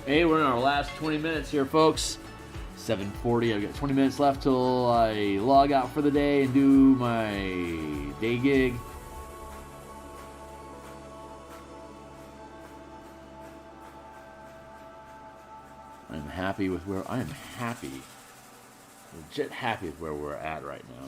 Hey, we're in our last 20 minutes here, folks. 7:40. I've got 20 minutes left till I log out for the day and do my day gig. I'm happy with where I am happy. Legit happy with where we're at right now.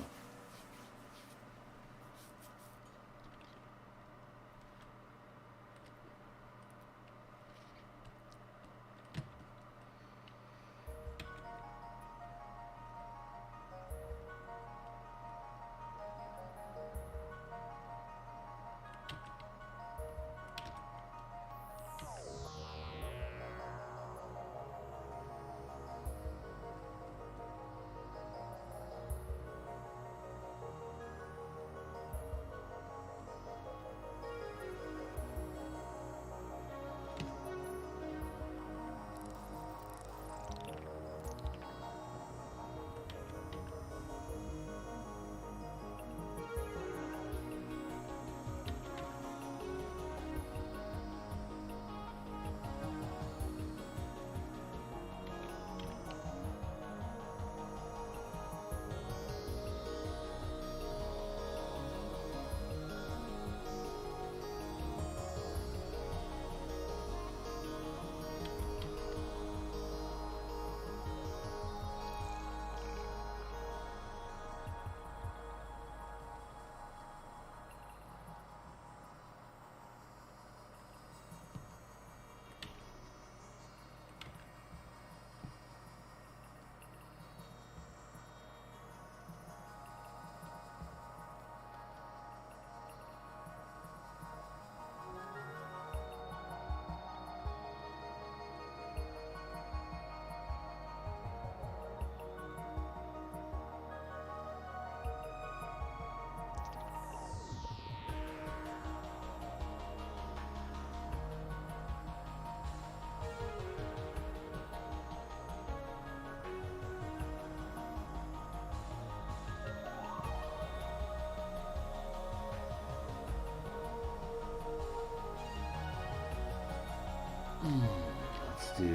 do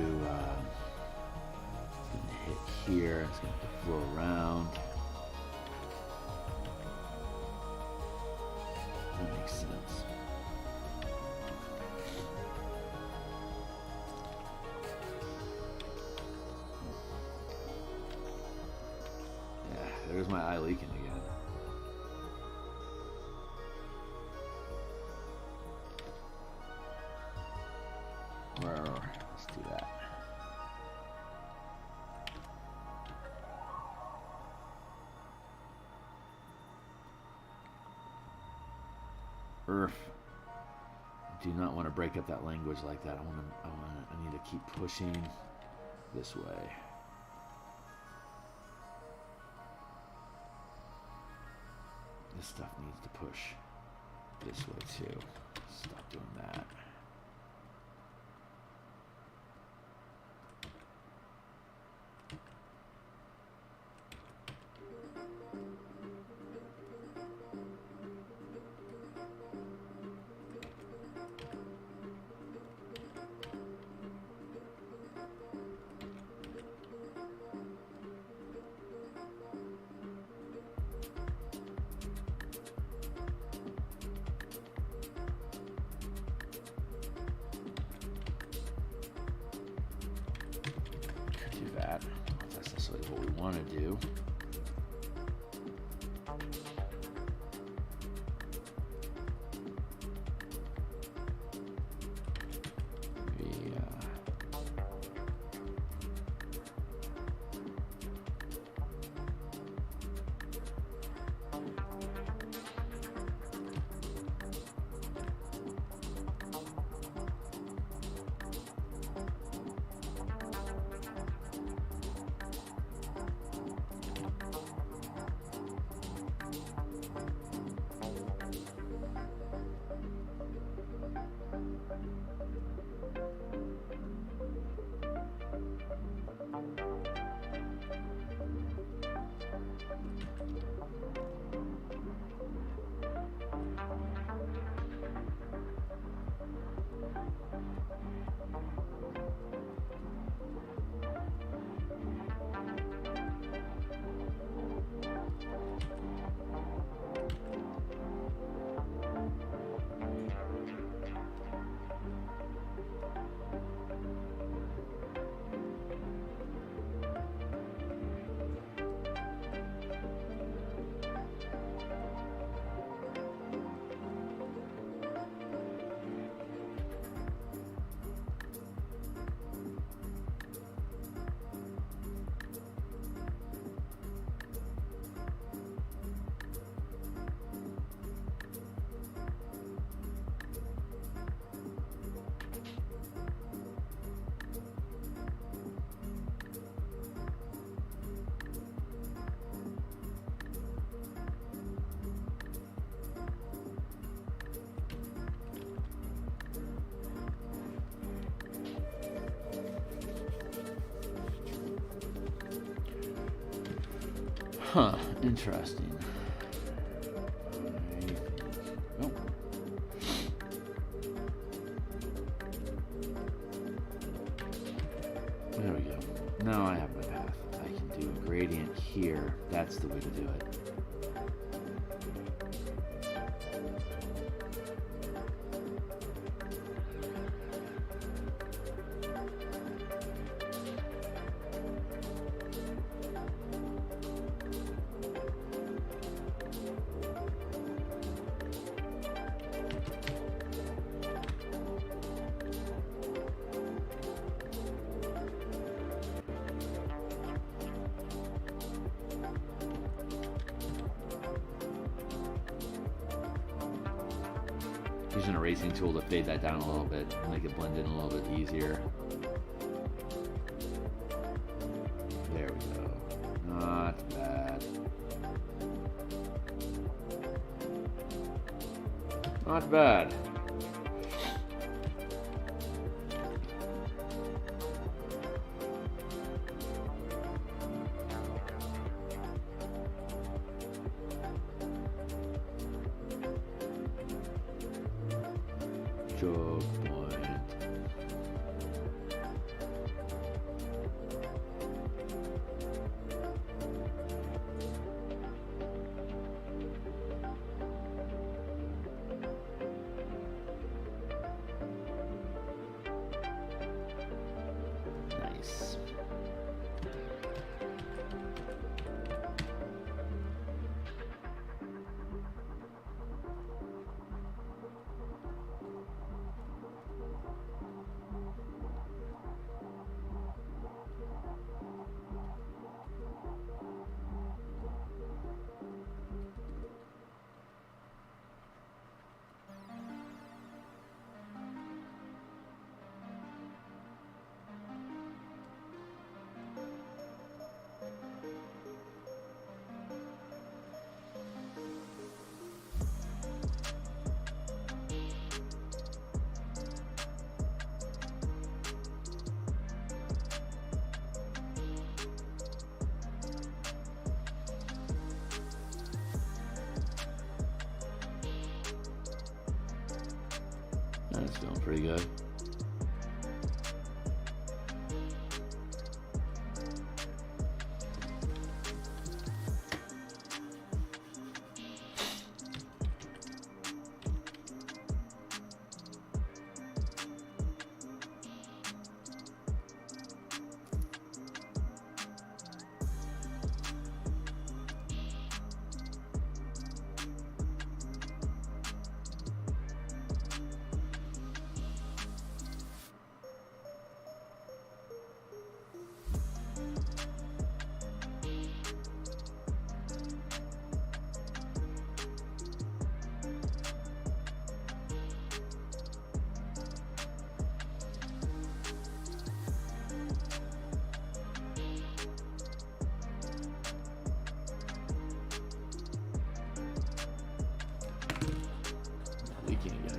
hit here. It's going to have to flow around. That makes sense. Yeah, there's my eye leaking again. Let's do that. I do not want to break up that language like that. I need to keep pushing this way. This stuff needs to push this way too. Stop doing that. That. That's necessarily what we want to do. Huh, interesting. Oh. There we go. Now I have my path. I can do a gradient here. That's the way to do it. Use an erasing tool to fade that down a little bit, make it blend in a little bit easier. There we go. Not bad. Not bad. Choke point. That's feeling pretty good. Leaking again.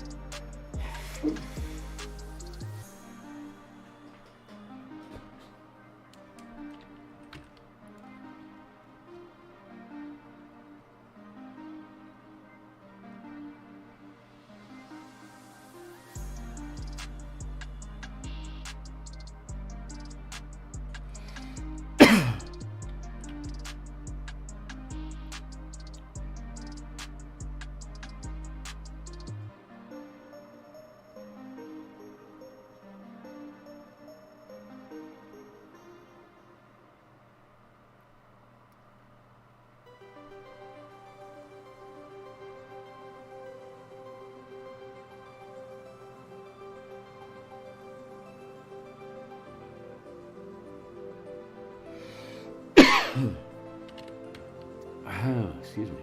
Excuse me.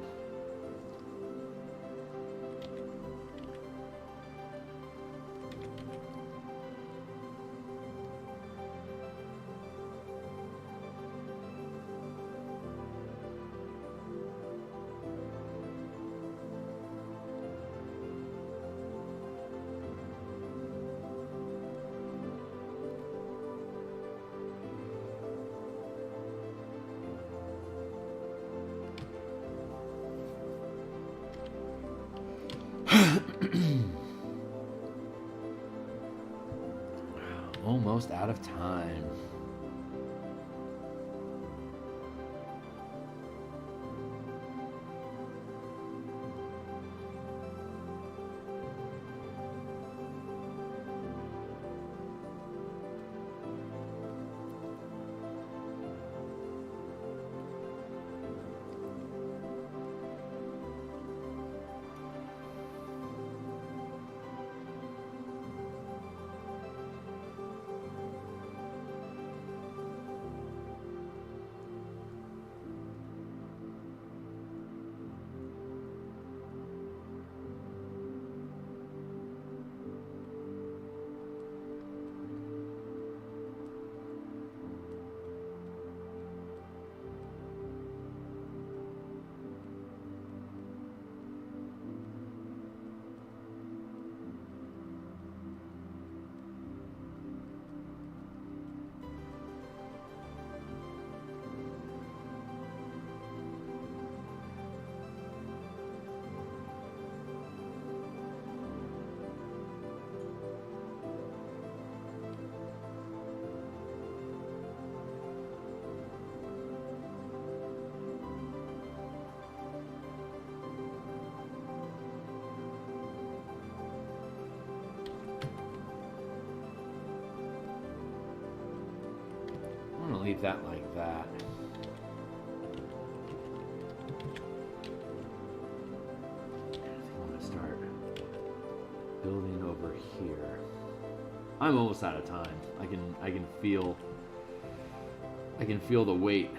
Almost out of time. I'm gonna leave that like that. I think I'm gonna start building over here. I'm almost out of time. I can feel the weight.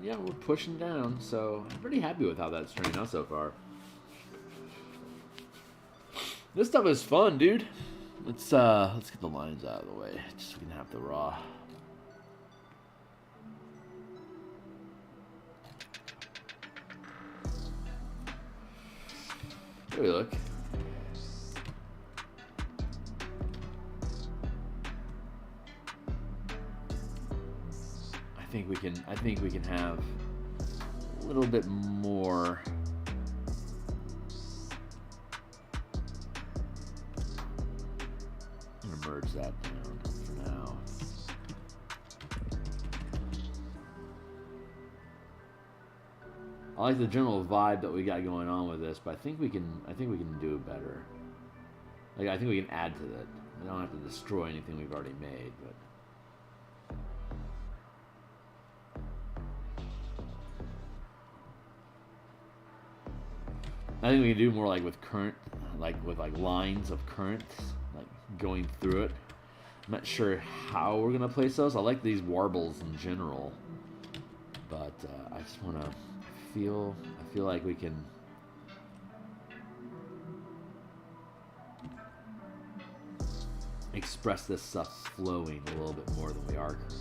yeah, we're pushing down. So I'm pretty happy with how that's turning out so far. This stuff is fun, dude. Let's get the lines out of the way, just so we can have the raw. There we look. I think we can have a little bit more. I'm gonna merge that down for now. I like the general vibe that we got going on with this, but I think we can do it better. Like, I think we can add to that. We don't have to destroy anything we've already made, but I think we can do more like with current, like with like lines of currents, like going through it. I'm not sure how we're gonna place those. I like these warbles in general, but I just want to I feel like we can express this stuff flowing a little bit more than we are currently.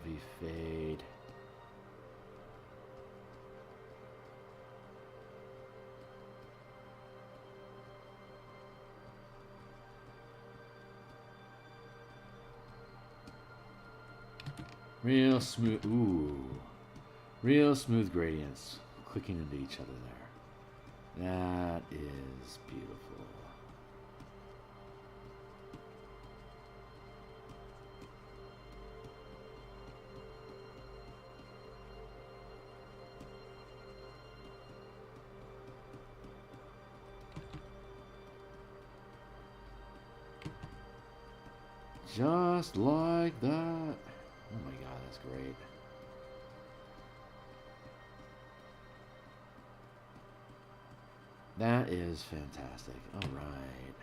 Heavy fade. Real smooth. Ooh. Real smooth gradients clicking into each other there. That is beautiful. Just like that. Oh my god, that's great. That is fantastic. All right.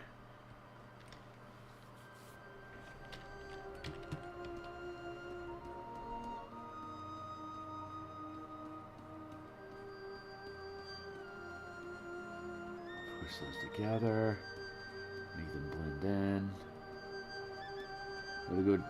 Push those together. Make them blend in. Really good.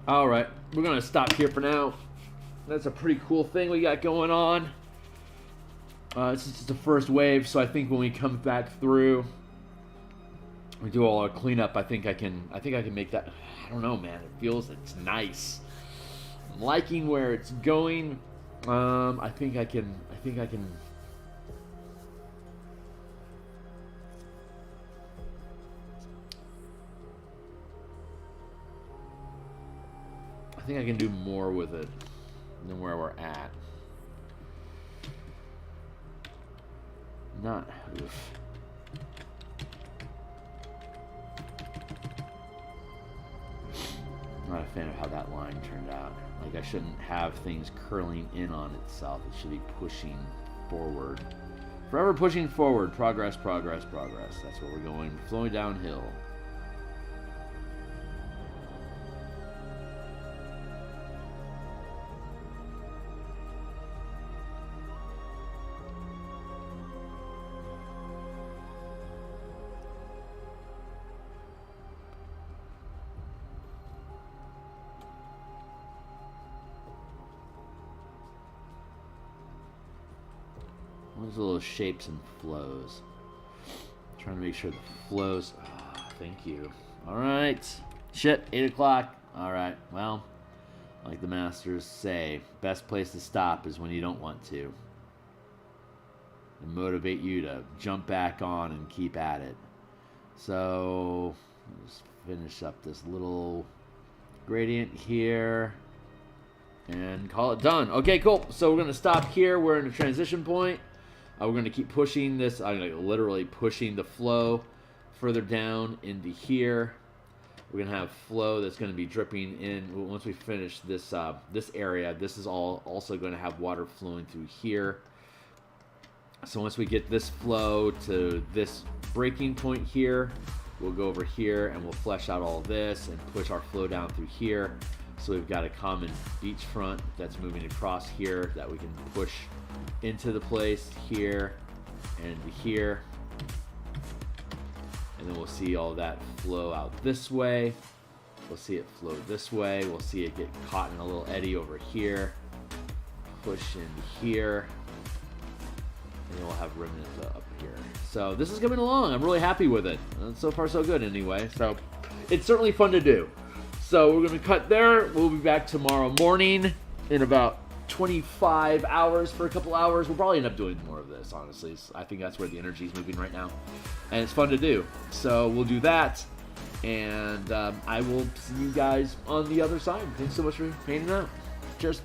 All right, we're gonna stop here for now. That's a pretty cool thing we got going on. This is just the first wave, so I think when we come back through, we do all our cleanup. I think I can make that. I don't know, man. It's nice. I'm liking where it's going. I think I can. I think I can do more with it than where we're at. Not. Oof. Not a fan of how that line turned out. Like, I shouldn't have things curling in on itself. It should be pushing forward. Forever pushing forward. Progress, progress, progress. That's where we're going. Flowing downhill. Those little shapes and flows. Trying to make sure the flows. Oh, thank you. All right. Shit, 8 o'clock. All right. Well, like the masters say, best place to stop is when you don't want to. And motivate you to jump back on and keep at it. So, let's finish up this little gradient here. And call it done. Okay, cool. So we're going to stop here. We're in a transition point. We're going to keep pushing this. I'm literally pushing the flow further down into here. We're going to have flow that's going to be dripping in. Once we finish this this area, this is also going to have water flowing through here. So once we get this flow to this breaking point here, we'll go over here and we'll flesh out all this and push our flow down through here. So we've got a common beachfront that's moving across here that we can push into the place here and here. And then we'll see all that flow out this way. We'll see it flow this way. We'll see it get caught in a little eddy over here. Push into here. And then we'll have remnants up here. So this is coming along. I'm really happy with it. So far so good anyway. So it's certainly fun to do. So we're going to cut there. We'll be back tomorrow morning in about 25 hours for a couple hours. We'll probably end up doing more of this, honestly. I think that's where the energy is moving right now. And it's fun to do. So we'll do that. And I will see you guys on the other side. Thanks so much for hanging out. Cheers.